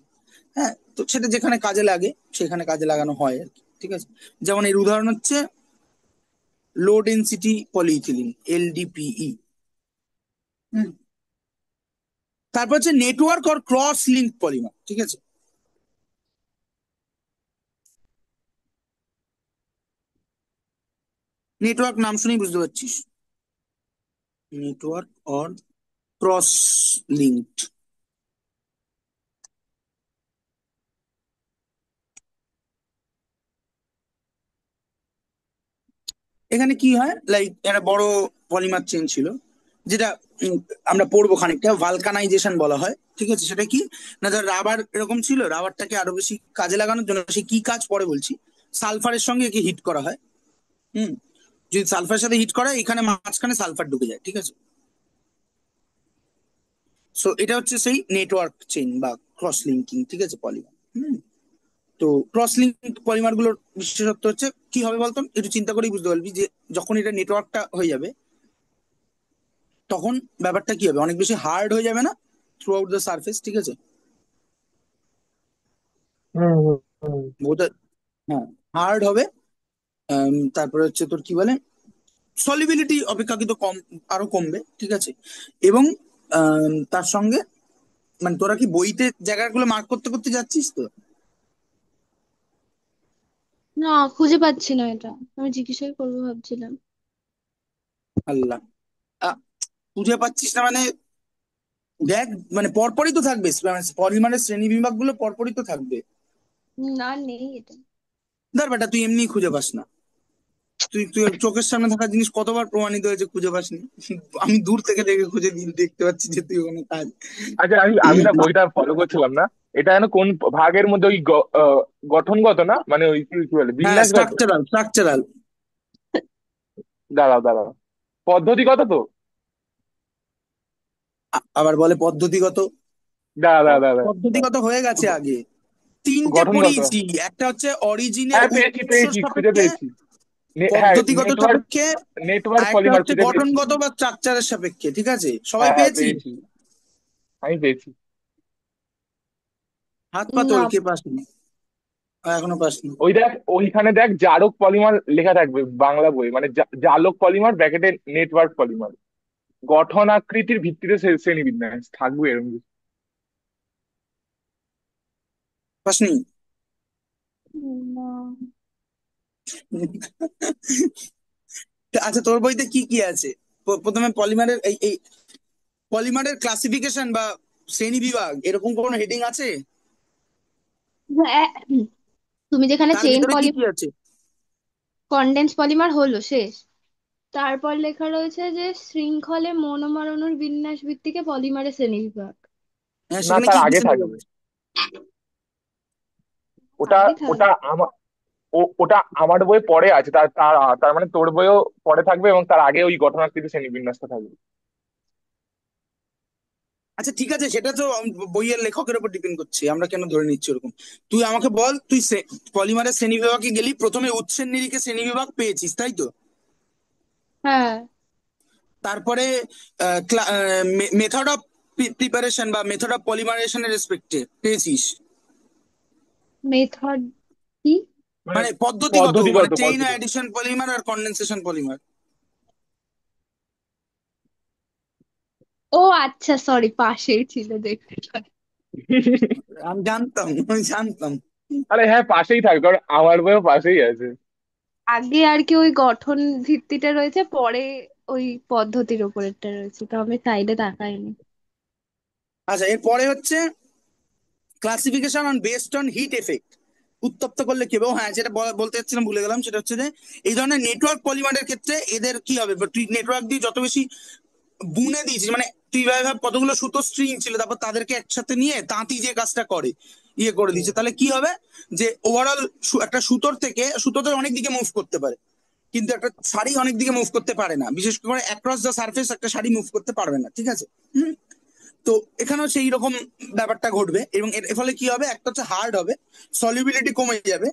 হ্যাঁ, তো সেটা যেখানে কাজে লাগে সেখানে কাজে লাগানো হয় আর কি, ঠিক আছে। যেমন এর উদাহরণ হচ্ছে লো ডেন্সিটি পলিইথিলিন, এলডিপিই। তারপর হচ্ছে network or cross link polymer, ঠিক আছে। নেটওয়ার্ক নাম শুনেই বুঝতে পারছিস, নেটওয়ার্ক অর ক্রস লিঙ্কড। এখানে কি হয়, লাইক একটা বড় পলিমার চেন ছিল, যেটা আমরা পড়বো খানিকটা, ভালকানাইজেশন বলা হয়, ঠিক আছে। সেটা কি না, ধর রাবার এরকম ছিল, রাবারটাকে আরো বেশি কাজে লাগানোর জন্য, সে কি কাজ পরে বলছি, সালফারের সঙ্গে একে হিট করা হয়। হুম, যদি সালফারের সাথে হিট করা হয়, এখানে মাঝখানে সালফার ঢুকে যায়, ঠিক আছে। সো এটা হচ্ছে সেই নেটওয়ার্ক চেইন বা ক্রস লিঙ্কিং, ঠিক আছে, পলিমার। তো ক্রস লিঙ্ক পলিমার গুলোর বিশেষত্ব হচ্ছে কি হবে বলতো, একটু চিন্তা করেই বুঝতে পারবি যে যখন এটা নেটওয়ার্কটা হয়ে যাবে, তখন ব্যাপারটা কি হবে, অনেক বেশি হার্ড হয়ে যাবে না থ্রু আউট দ্য সার্ফেস, ঠিক আছে। হুম হুম হুম ওটা, হ্যাঁ, হার্ড হবে। তারপরে হচ্ছে তোর কি বলে, সলিবিলিটি অপেক্ষাকৃত কম, আরো কমবে, ঠিক আছে। এবং তার সঙ্গে মানে তোরা কি বইতে জায়গাগুলো মার্ক করতে করতে যাচ্ছিস তো? না, খুঁজে পাচ্ছি না এটা, আমি জিজ্ঞাসাই করবো ভাবছিলাম। আল্লাহ, আ, খুঁজে পাচ্ছিস না মানে? দেখ, মানে পরপরই তো থাকবে, পলিমারের শ্রেণী বিভাগ গুলো পরপরই তো থাকবে। না, নেই এটা। ধর বেটা, তুই এমনি খুঁজে পাস না। তুই তুই চোখের সামনে থাকা জিনিস কতবার প্রমাণিত হয়েছে খুঁজে পাসনি? আমি দূর থেকে দেখে খুঁজে দেখতে পাচ্ছি যে তুই ওখানে কাজ। আচ্ছা, আমি আমি না বইটা ফলো করছিলাম না। এটা যেন কোন ভাগের মধ্যে ওই গঠনগত না, মানে ওই কি কি বলে, হ্যাঁ, বিন্যাসগত। Structural structural. দাঁড়াও দাঁড়াও, পদ্ধতিগত তো। আবার বলে পদ্ধতিগত। দাঁড়া দাঁড়া দাঁড়া দাঁড়া। পদ্ধতিগত হয়ে গেছে আগে। তিনটে গঠনগত। পড়িয়েছি, একটা হচ্ছে অরিজিনের হ্যাঁ, পেয়েছি উৎস পেয়েছি, খুঁজে সাপেক্ষে, পেয়েছি। হ্যাঁ, পদ্ধতিগত নেটওয়ার্ক। সাপেক্ষে, নেটওয়ার্ক আর একটা পলিমার হচ্ছে খুঁজে পেয়েছি। গঠনগত বা স্ট্রাকচারের সাপেক্ষে। ঠিক আছে, সবাই হ্যাঁ হ্যাঁ, পেয়েছি? পেয়েছি। আমি পেয়েছি। হাত পা না। তোল, কে পাসনি? এখনো পাসনি? ওই দেখ, ওইখানে দেখ জারক পলিমার লেখা থাকবে বাংলা বই, মানে জালক পলিমার ব্র্যাকেটে নেটওয়ার্ক পলিমার, গঠন আকৃতির ভিত্তিতে শ্রেণীবিন্যাস থাকবে এরকম কিছু। পাসনি? না। আচ্ছা, তোর বইতে কি কি আছে? প্রথমে পলিমারের এই পলিমারের ক্লাসিফিকেশন বা শ্রেণী বিভাগ এরকম কোনো হেডিং আছে? হ্যাঁ, তুমি যেখানে তার চেইন ভিতরে কি পলি কি আছে? কনডেন্স পলিমার হলো শেষ, তারপর লেখা রয়েছে যে শৃঙ্খলে মনোমার অণুর বিন্যাস ভিত্তিকে পলিমারের শ্রেণীবিভাগ। হ্যাঁ, না, সেখানে তার কি কি আগে শ্রেণী বিভাগ থাকবে। আছে? ওটা আগে থাক। ওটা আমার, ওটা আমার বইয়ে পরে আছে, তার তার তার মানে তোর বইও পরে থাকবে, এবং তার আগে ওই গঠন আকৃতির শ্রেণীবিন্যাসটা থাকবে। আচ্ছা ঠিক আছে, সেটা তো বইয়ের লেখকের উপর ডিপেন্ড করছে, আমরা কেন ধরে নিচ্ছি ওরকম। তুই আমাকে বল, তুই পলিমারের শ্রেণী বিভাগে গেলি, প্রথমে উৎসের নিরিখে শ্রেণী বিভাগ পেয়েছিস, তাই তো? হ্যাঁ। তারপরে মেথড অফ প্রিপারেশন বা মেথড অফ পলিমারেশনের রেসপেক্টে পেয়েছিস। মেথড কি? মানে মানে পদ্ধতিগত, মানে পদ্ধতিগত চেইন পদ্ধতি। অ্যাডিশন পলিমার আর কন্ডেনসেশন পলিমার। ও আচ্ছা, সরি, পাশেই ছিল দেখতে পাই। আমি জানতাম। আরে হ্যাঁ, পাশেই থাকবে, কারণ আমার বইও পাশেই আছে। আগে আর কি ওই গঠন ভিত্তিটা রয়েছে, পরে ওই পদ্ধতির উপরেরটা রয়েছে, তো আমি সাইডে তাকাইনি। আচ্ছা, এরপরে হচ্ছে classification on based on heat effect. উত্তপ্ত করলে কি হবে? হ্যাঁ, যেটা বলতে চাচ্ছিলাম ভুলে গেলাম, সেটা হচ্ছে যে এই ধরনের নেটওয়ার্ক পলিমারের ক্ষেত্রে এদের কি হবে, বা তুই নেটওয়ার্ক দিয়ে যত বেশি বুনে দিয়েছিস, মানে তুই ভাব কতগুলো সুতো স্ট্রিং ছিল, তারপর তাদেরকে একসাথে নিয়ে তাঁতি যে কাজটা করে ইয়ে করে হুম। দিয়েছে, তাহলে কি হবে? যে ওভারঅল একটা সুতোতে অনেক দিকে মুভ করতে পারে, কিন্তু একটা শাড়ি অনেক দিকে মুভ করতে পারে না, বিশেষ করে অ্যাক্রস দ্য সার্ফেস একটা শাড়ি মুভ করতে পারবে না। ঠিক আছে? হুম। তো এখানেও সেই রকম ব্যাপারটা ঘটবে, এবং এর ফলে কি হবে, একটা হচ্ছে হার্ড হবে, সলিউবিলিটি কমে যাবে,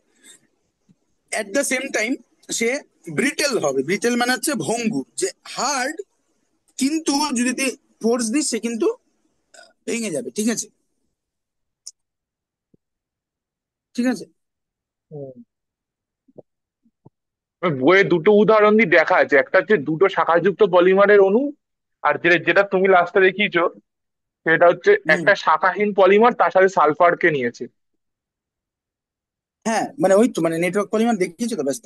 এট দ্য সেম টাইম সে ব্রিটেল হবে। ব্রিটেল মানে হচ্ছে ভঙ্গুর, যে হার্ড কিন্তু যদি তুই ফোর্স দিস সে কিন্তু ভেঙে যাবে। ঠিক আছে? ঠিক আছে। হুম। বইয়ে দুটো উদাহরণ দিয়ে দেখা আছে, একটা হচ্ছে দুটো শাখাযুক্ত পলিমারের অণু, আর যেটা যেটা তুমি লাস্টে দেখিয়েছো সেটা হচ্ছে হুম। একটা শাখাহীন পলিমার তার সাথে সালফারকে নিয়েছে। হ্যাঁ, মানে ওই তো, মানে নেটওয়ার্ক পরিমাণ দেখিয়েছে তো, ব্যস্ত।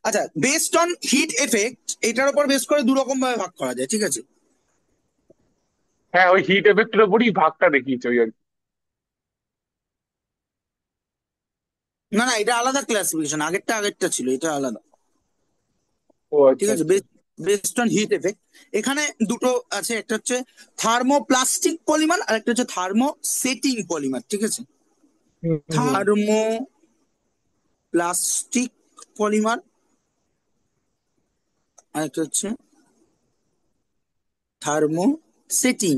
আচ্ছা, বেসড অন হিট এফেক্ট, এটার উপর বেস করে দু রকম ভাবে ভাগ করা যায়। ঠিক আছে? হ্যাঁ, ওই হিট এফেক্টের উপরই ভাগটা দেখিয়েছে ওই আর কি। না না, এটা আলাদা ক্লাসিফিকেশন, আগেরটা ছিল, এটা আলাদা। ও ঠিক আচ্ছা আছে, আচ্ছা। Based on heat effect. এখানে দুটো আছে, একটা হচ্ছে থার্মোপ্লাস্টিক পলিমার আর একটা হচ্ছে থার্মো সেটিং পলিমার। ঠিক আছে? হুম হুম হুম। থার্মোপ্লাস্টিক পলিমার আর একটা হচ্ছে থার্মো সেটিং।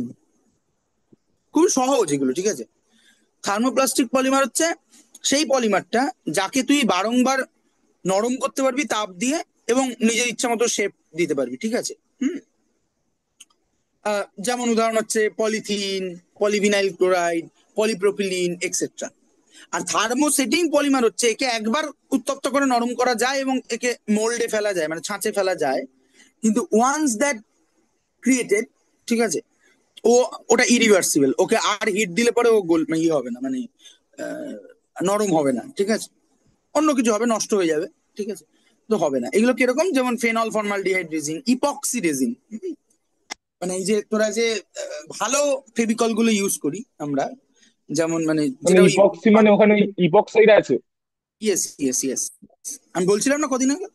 খুব সহজ এগুলো। ঠিক আছে? থার্মোপ্লাস্টিক পলিমার হচ্ছে সেই পলিমারটা যাকে তুই বারংবার নরম করতে পারবি তাপ দিয়ে, এবং নিজের ইচ্ছা মতো শেপ দিতে পারবি। ঠিক আছে? হুম। যেমন উদাহরণ হচ্ছে polythene, polyvinyl chloride, polypropylene, etcetera. আর থার্মোসেটিং পলিমার হচ্ছে একে একবার উত্তপ্ত করে নরম করা যায় এবং একে মোল্ডে ফেলা যায়, মানে ছাঁচে ফেলা যায়, কিন্তু ওয়ান্স দ্যাট ক্রিয়েটেড, ঠিক আছে, ও ওটা ইরিভার্সিবল, ওকে আর হিট দিলে পরে ও গোল ইয়ে হবে না, মানে আহ, নরম হবে না, ঠিক আছে, অন্য কিছু হবে, নষ্ট হয়ে যাবে, ঠিক আছে, তো হবে না। এগুলো কিরকম, যেমন phenol formaldehyde resin, epoxy resin, মানে এই যে তোরা যে ভালো ফেভিকল গুলো ইউজ করি আমরা, যেমন মানে মানে যেটা ওই, ইপক্সি মানে ওখানে ইপক্সাইড আছে? ইয়েস ইয়েস ইয়েস, আমি বলছিলাম না কদিন আগে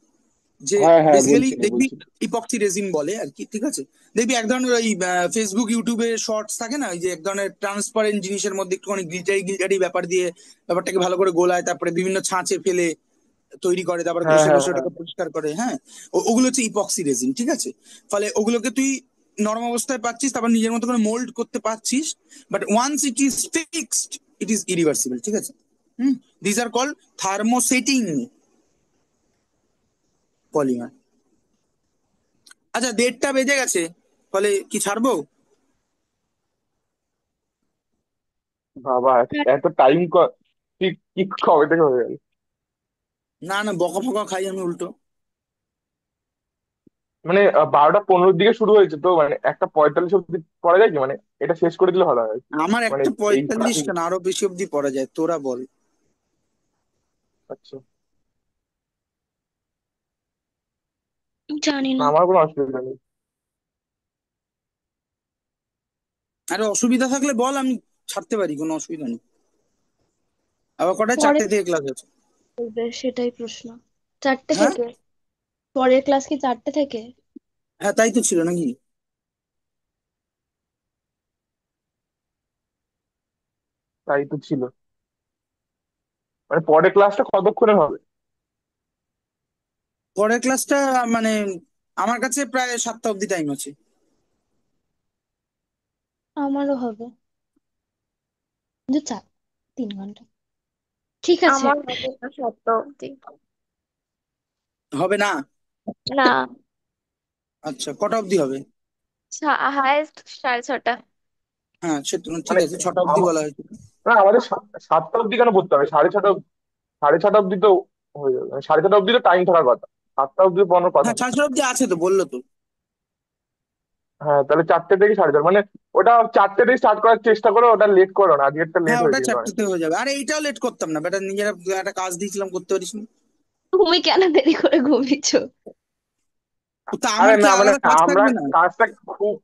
যে হ্যাঁ হ্যাঁ, বেসিক্যালি বলছিলে দেখবি বলছিলে। ইপক্সি রেজিন বলে আর কি, ঠিক আছে। দেখবি এক ধরনের ওই ফেসবুক ইউটিউবে শর্টস থাকে না, ওই যে এক ধরনের ট্রান্সপারেন্ট জিনিসের মধ্যে একটুখানি গ্লিটারি গ্লিটারি ব্যাপার দিয়ে ব্যাপারটাকে ভালো করে গোলায়, তারপরে বিভিন্ন ছাঁচে ফেলে তৈরি করে, তারপরে হ্যাঁ ঘষে হ্যাঁ ঘষে হ্যাঁ। ওটাকে পরিষ্কার করে, হ্যাঁ। ওগুলো হচ্ছে ইপক্সি রেজিন, ঠিক আছে। ফলে ওগুলোকে তুই নরম অবস্থায় পাচ্ছিস, তারপর নিজের মতো করে মোল্ড করতে পারছিস, but once it is fixed it is irreversible, ঠিক আছে। Hmm, this are called thermosetting polymer. আচ্ছা, 1:30 বেজে গেছে, ফলে কি ছাড়বো? বাবা, এত টাইম ঠিক কি কবে থেকে হয়ে গেল? না না, বকা ফকা খাই আমি উল্টো। মানে 12টা 15 দিকে শুরু হয়েছে তো, মানে 1টা 45 অব্দি পড়া যায় কি? মানে এটা শেষ করে দিলে ভালো হয়। আমার মানে একটা এই 45 traffic- কেন, আরো বেশি অব্দি পড়া যায়, তোরা বল। আচ্ছা, জানি না না। আমার কোনো অসুবিধা নেই। আরে অসুবিধা থাকলে বল, আমি ছাড়তে পারি, কোনো অসুবিধা নেই। আবার কটায়? পরে 4টে থেকে ক্লাস আছে। বলবে সেটাই প্রশ্ন। 4টে হ্যাঁ থেকে? পরের ক্লাস কি 4টে থেকে? হ্যাঁ, তাই তো ছিল নাকি? তাই তো ছিল। মানে পরের ক্লাসটা কতক্ষণে হবে? পরের ক্লাসটা মানে আমার কাছে প্রায় 7টা অব্দি টাইম আছে। আমারও হবে, কিন্তু 3 ঘন্টা। ঠিক আছে। আমার হবে না 7টা অব্দি। হবে না? না, আচ্ছা, কটা অব্দি হবে? হায়েস্ট 6:30। হ্যাঁ সে তো ঠিক মানে আছে, 6টা অব্দি বলা হয়েছে। না, আমাদের 7টা অব্দি কেন পড়তে হবে? 6:30, 6:30 অব্দি তো হয়ে যাবে। মানে 6:30 অব্দি তো টাইম থাকার কথা, 7টা অব্দি পড়ানোর কথা হ্যাঁ, না। 6:30 অব্দি আছে তো, বললো তো। হ্যাঁ, তাহলে 4টে থেকে 4:30, মানে ওটা 4টে থেকে স্টার্ট করার চেষ্টা করো, ওটা লেট করো না, আজকেরটা লেট হ্যাঁ, ওটা হয়েছে কিন্তু 4টেতে অনেকটা। হয়ে যাবে, আরে এইটাও লেট করতাম না বেটা, নিজেরা একটা কাজ দিয়েছিলাম, করতে পারিস না? তুমি কেন দেরি করে ঘুমিয়েছো? তা আরে আমার কি না, মানে আলাদা কাজ আমরা থাকবে না? কাজটা খুব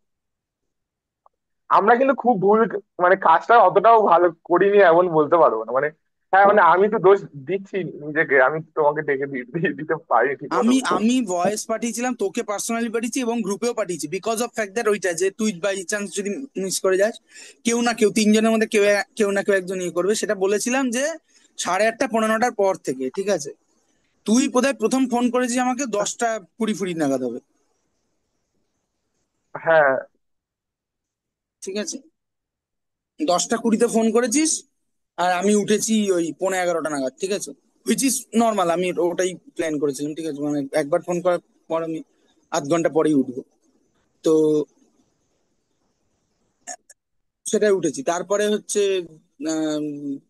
আমরা কিন্তু খুব ভুল, মানে কাজটা অতটাও ভালো করিনি এমন বলতে পারবো না মানে। হ্যাঁ, মানে আমি তো দোষ দিচ্ছি নিজেকে, আমি তোমাকে ডেকে দিতে পারি ঠিক মতো। আমি আমি ভয়েস পাঠিয়েছিলাম, তোকে পার্সোনালি পাঠিয়েছি এবং গ্রুপেও পাঠিয়েছি, বিকজ অফ ফ্যাক্ট দ্যাট ওইটা যে তুই বাই চান্স যদি মিস করে যাস, কেউ না কেউ, 3জনের মধ্যে কেউ না কেউ একজন ইয়ে করবে, সেটা বলেছিলাম যে 8:30 পৌনে 9টার পর থেকে, ঠিক আছে। তুই বোধহয় প্রথম ফোন করেছিস আমাকে 10টা 20 ফুড়ি নাগাদ হবে, হ্যাঁ ঠিক আছে। 10টা 20-তে ফোন করেছিস, আর আমি উঠেছি ওই পৌনে 11টা নাগাদ, ঠিক আছে। হুইচ ইজ নর্মাল, আমি ওটাই প্ল্যান করেছিলাম, ঠিক আছে, মানে একবার ফোন করার পর আমি আধ ঘন্টা পরেই উঠবো, তো সেটাই উঠেছি। তারপরে হচ্ছে আম,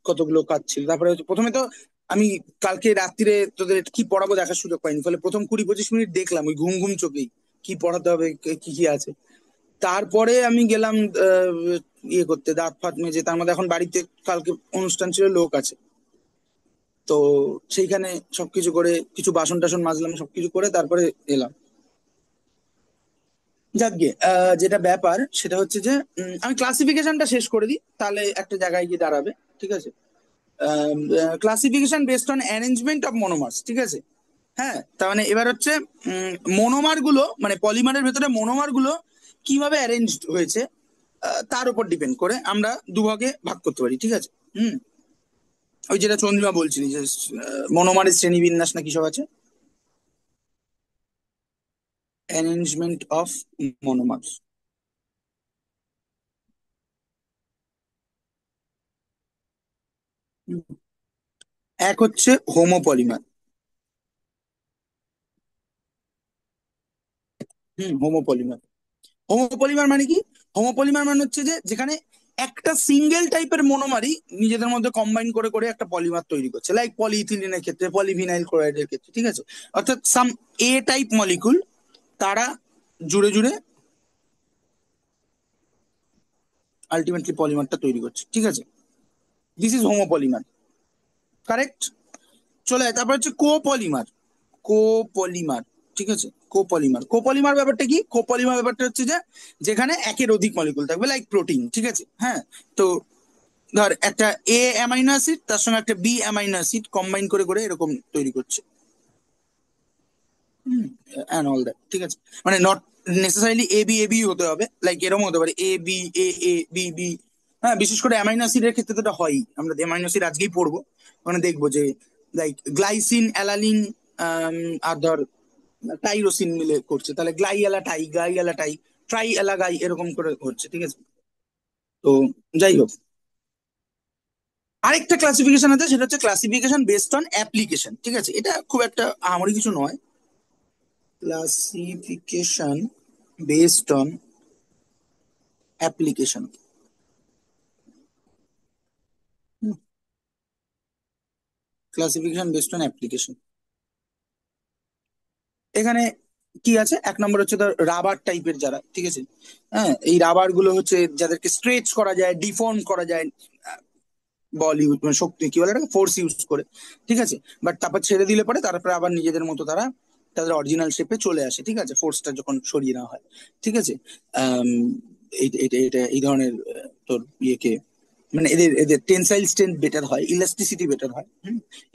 কতগুলো কাজ ছিল, তারপরে হচ্ছে প্রথমে তো আমি কালকে রাত্রিরে তোদের কি পড়াবো দেখার সুযোগ পাইনি, ফলে প্রথম 20-25 মিনিট দেখলাম ওই ঘুম ঘুম চোখেই কি পড়াতে হবে, কি কি আছে। তারপরে আমি গেলাম ইয়ে করতে, দাঁত ফাত মেজে, তার মধ্যে এখন বাড়িতে কালকে অনুষ্ঠান ছিল, লোক আছে, তো সেইখানে সবকিছু করে কিছু বাসন টাসন মাজলাম, সবকিছু করে তারপরে এলাম। যাকগে, যেটা ব্যাপার সেটা হচ্ছে যে আমি ক্লাসিফিকেশনটা শেষ করে দিই, তাহলে একটা জায়গায় গিয়ে দাঁড়াবে, ঠিক আছে। Classification based on arrangement of monomers, ঠিক আছে। হ্যাঁ, তার মানে এবার হচ্ছে মনোমার গুলো, মানে পলিমারের ভেতরে মনোমার গুলো কিভাবে অ্যারেঞ্জ হয়েছে, তার উপর ডিপেন্ড করে আমরা দুভাগে ভাগ করতে পারি, ঠিক আছে। হুম, ওই যেটা চন্দ্রিমা বলছিলি যে মনোমারের শ্রেণীবিন্যাস নাকি সব আছে, অ্যারেঞ্জমেন্ট অফ মনোমার্স। এক হচ্ছে হোমোপলিমার। হোমোপলিমার, হোমোপলিমার মানে কি? হোমোপলিমার মানে হচ্ছে যে যেখানে একটা সিঙ্গেল টাইপের মনোমারই নিজেদের মধ্যে কম্বাইন করে করে একটা পলিমার তৈরি করছে, লাইক পলিইথিলিনের ক্ষেত্রে, পলিভিনাইল ক্লোরাইডের ক্ষেত্রে, ঠিক আছে। অর্থাৎ সাম এ টাইপ মলিকুল, তারা জুড়ে জুড়ে আলটিমেটলি পলিমারটা তৈরি করছে, ঠিক আছে? This is homopolymer, correct? চলে যায়, তারপর হচ্ছে কোপলিমার। কোপলিমার, ঠিক আছে? কোপলিমার, কোপলিমার ব্যাপারটা কি? কোপলিমার ব্যাপারটা হচ্ছে যে যেখানে একের অধিক মলিকুল থাকবে, লাইক প্রোটিন, ঠিক আছে? হ্যাঁ, তো ধর একটা এ অ্যামাইনো অ্যাসিড তার সঙ্গে একটা বি অ্যামাইনো অ্যাসিড কম্বাইন করে করে এরকম তৈরি করছে, অ্যান্ড অল দ্যাট, ঠিক আছে? মানে নট নেসেসারিলি এ বি হতে হবে, লাইক এরকম হতে পারে A B A B B. হ্যাঁ, বিশেষ করে অ্যামাইনো অ্যাসিডের ক্ষেত্রে তো এটা হয়ই, আমরা অ্যামাইনো অ্যাসিড আজকেই পড়বো, মানে দেখবো যে লাইক গ্লাইসিন অ্যালানিন আর ধর টাইরোসিন মিলে করছে, তাহলে গ্লাই এলা টাই, ট্রাই এলা গাই, এরকম করে হচ্ছে, ঠিক আছে? তো যাই হোক, আরেকটা ক্লাসিফিকেশন আছে, সেটা হচ্ছে ক্লাসিফিকেশন বেসড অন অ্যাপ্লিকেশন, ঠিক আছে? এটা খুব একটা আহামরি কিছু নয়। Classification based on application, classification based on application. এখানে কি আছে? এক নম্বর হচ্ছে ধর রাবার টাইপের যারা, ঠিক আছে? হ্যাঁ, এই রাবার গুলো হচ্ছে যাদেরকে স্ট্রেচ করা যায়, ডিফর্ম করা যায়, বল ইউজ মানে শক্তি কি বলে এটাকে, ফোর্স ইউজ করে, ঠিক আছে? বাট তারপর ছেড়ে দিলে পরে তারপরে আবার নিজেদের মতো তারা তাদের অরিজিনাল শেপে চলে আসে, ঠিক আছে? ফোর্সটা যখন সরিয়ে নেওয়া হয়, ঠিক আছে? আম, এটা এটা এই ধরনের তোর ইয়েকে, মানে এদের এদের টেনসাইল স্ট্রেন্থ বেটার হয়, ইলাস্টিসিটি বেটার হয়।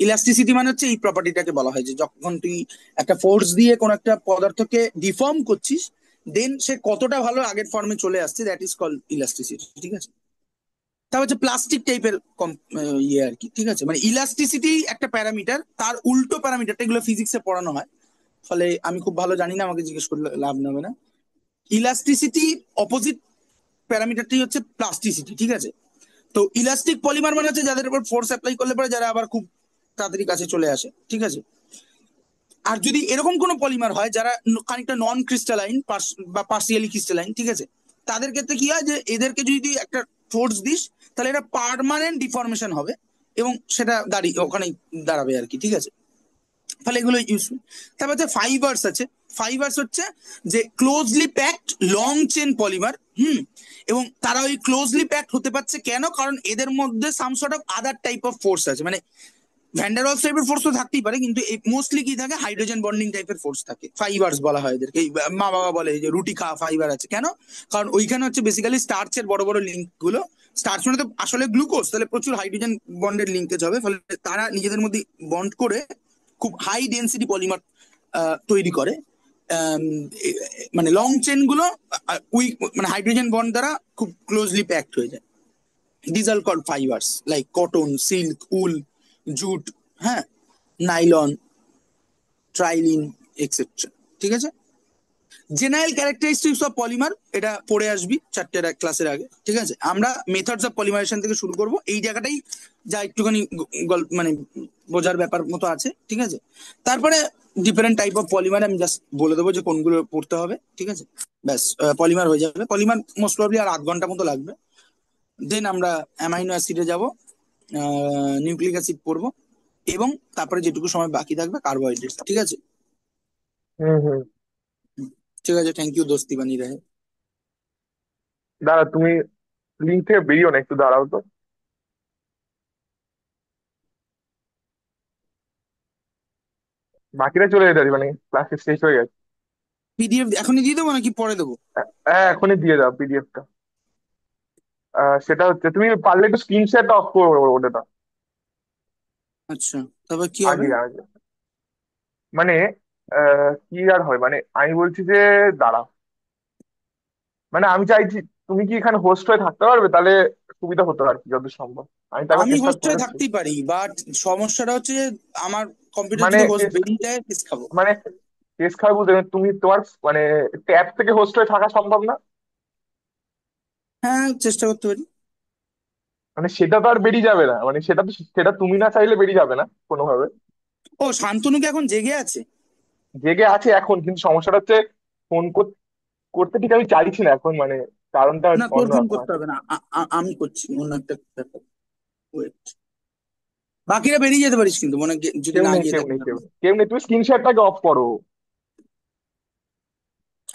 ইলাস্টিসিটি মানে হচ্ছে এই প্রপার্টিটাকে বলা হয় যে যখন তুই একটা ফোর্স দিয়ে কোন একটা পদার্থকে ডিফর্ম করছিস, দেন সে কতটা ভালো আগের ফর্মে চলে আসছে, দ্যাট ইজ কল্ড ইলাস্টিসিটি, ঠিক আছে? তা হচ্ছে প্লাস্টিক টাইপের ইয়ে আর কি, ঠিক আছে? মানে ইলাস্টিসিটি একটা প্যারামিটার, তার উল্টো প্যারামিটারটা এগুলো ফিজিক্সে পড়ানো হয়, ফলে আমি খুব ভালো জানি না, আমাকে জিজ্ঞেস করলে লাভ নেবে না। ইলাস্টিসিটি অপোজিট প্যারামিটারটি হচ্ছে প্লাস্টিসিটি, ঠিক আছে? তো ইলাস্টিক পলিমার মানে হচ্ছে যাদের উপর ফোর্স অ্যাপ্লাই করলে পরে যারা আবার খুব তাড়াতাড়ি কাছে চলে আসে, ঠিক আছে? আর যদি এরকম কোনো পলিমার হয় যারা খানিকটা নন ক্রিস্টালাইন বা পার্সিয়ালি ক্রিস্টালাইন, ঠিক আছে? তাদের ক্ষেত্রে কি হয় যে এদেরকে যদি তুই একটা ফোর্স দিস, তাহলে এটা পার্মানেন্ট ডিফরমেশন হবে এবং সেটা দাঁড়িয়ে ওখানেই দাঁড়াবে আর কি, ঠিক আছে? ফলে এগুলো ইউজফুল। তারপর হচ্ছে ফাইবার্স আছে। ফাইবার্স হচ্ছে যে closely packed long chain polymer. এবং তারা ওই ক্লোজলি প্যাকড হতে পারছে কেন? কারণ এদের মধ্যে some sort of other type of force আছে, মানে ভ্যান্ডারওয়ালস টাইপের ফোর্স তো থাকতেই পারে, কিন্তু মোস্টলি কি থাকে, হাইড্রোজেন বন্ডিং টাইপের ফোর্স থাকে। ফাইবার্স বলা হয় এদেরকে। মা বাবা বলে যে রুটি খাওয়া ফাইবার আছে, কেন? কারণ ওইখানে হচ্ছে বেসিক্যালি স্টার্চের বড় বড় লিঙ্ক গুলো, স্টার্চ মানে তো আসলে গ্লুকোজ, তাহলে প্রচুর হাইড্রোজেন বন্ডের লিঙ্কেজ হবে, ফলে তারা নিজেদের মধ্যে বন্ড করে খুব হাই ডেন্সিটি পলিমার তৈরি করে। আম, মানে লং চেন গুলো উইক, মানে হাইড্রোজেন বন্ড দ্বারা খুব ক্লোজলি প্যাকড হয়ে যায়। These are called fibers like cotton, silk, wool, jute, হ্যাঁ, নাইলন, ট্রাইলিন, এক্সেট্রা, ঠিক আছে? জেনারেল ক্যারেক্টারিস্টিক্স অফ পলিমার, এটা পড়ে আসবি চারটে ক্লাসের আগে, ঠিক আছে? আমরা মেথডস অফ পলিমারেশন থেকে শুরু করব, এই জায়গাটাই যা একটুখানি মানে বোঝার ব্যাপার মতো আছে, ঠিক আছে? তারপরে ডিফারেন্ট টাইপ অফ পলিমার আমি জাস্ট বলে দেবো যে কোনগুলো পড়তে হবে, ঠিক আছে? ব্যাস, পলিমার হয়ে যাবে। পলিমার মোস্ট প্রবাবলি আর আধ ঘন্টা মতো লাগবে। দেন আমরা অ্যামাইনো অ্যাসিডে যাব, নিউক্লিক অ্যাসিড পড়বো, এবং তারপরে যেটুকু সময় বাকি থাকবে কার্বোহাইড্রেট, ঠিক আছে? হুম হুম। ঠিক আছে, থ্যাংক ইউ দোস্তি বানি রাহে। দাঁড়া, তুমি লিঙ্ক থেকে বেরিও না, একটু দাঁড়াও তো। বাকিরা চলে যেতে পারি, মানে ক্লাস শেষ হয়ে গেছে। পিডিএফ এখনই দিয়ে দেবো নাকি পরে দেবো? হ্যাঁ, এখনই দিয়ে দাও পিডিএফটা। সেটা হচ্ছে তুমি পারলে একটু স্ক্রিনশট অফ করো ওটা। আচ্ছা, তারপর কি হবে? আগে আগে মানে কি আর হয়, মানে আমি বলছি যে দাঁড়া, মানে আমি চাইছি তুমি কি এখানে হোস্ট হয়ে থাকতে পারবে, তাহলে সুবিধা হতো আর কি যত সম্ভব। আমি তো একবার আমি চেষ্টা হোস্ট হয়ে করেছি। থাকতেই পারি, বাট সমস্যাটা হচ্ছে যে আমার কম্পিউটার মানে যদি হোস্ট বেরিয়ে যায় ফিস খাবো। মানে কেস খারাপ বলতে তুমি তোমার মানে ট্যাব থেকে হোস্ট হয়ে থাকা সম্ভব না? হ্যাঁ, চেষ্টা করতে পারি। মানে সেটা তো আর বেরিয়ে যাবে না, মানে সেটা তো সেটা তুমি না চাইলে বেরিয়ে যাবে না কোনোভাবে। ও, শান্তনু কি এখন জেগে আছে? জেগে আছে এখন, কিন্তু সমস্যাটা হচ্ছে ফোন করতে ঠিক আমি চাইছি না এখন, মানে কারণটা না, তোর অন্য ফোন রকম করতে আছে। হবে না, আমি করছি অন্য একটা ব্যাপার। Wait. বাকিরা বেরিয়ে যেতে পারিস কিন্তু, মনে যদি কেউ না নেই গিয়ে কেউ থাকে নেই না। কেউ নেই কেউ নেই, তুমি স্ক্রিনশটটাকে অফ করো।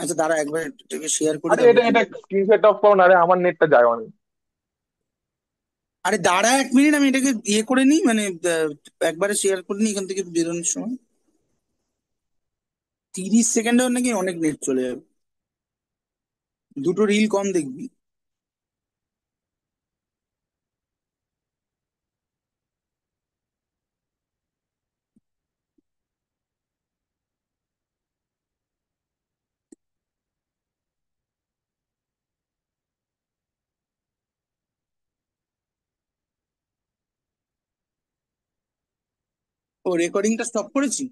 আচ্ছা, দাঁড়া একবার এটাকে শেয়ার করি, আরে তারপর এটা কি এটা বলবো। স্ক্রিনশট অফ করো না, আরে আমার নেটটা যায় অনেক। আরে দাঁড়া 1 মিনিট, আমি এটাকে ইয়ে করে নিই, মানে একবারে শেয়ার করে নিই এখান থেকে বেরোনোর সময়। 30 সেকেন্ডেও নাকি অনেক নেট চলে যাবে। দুটো রিল কম দেখবি। ও রেকর্ডিংটা স্টপ করেছি।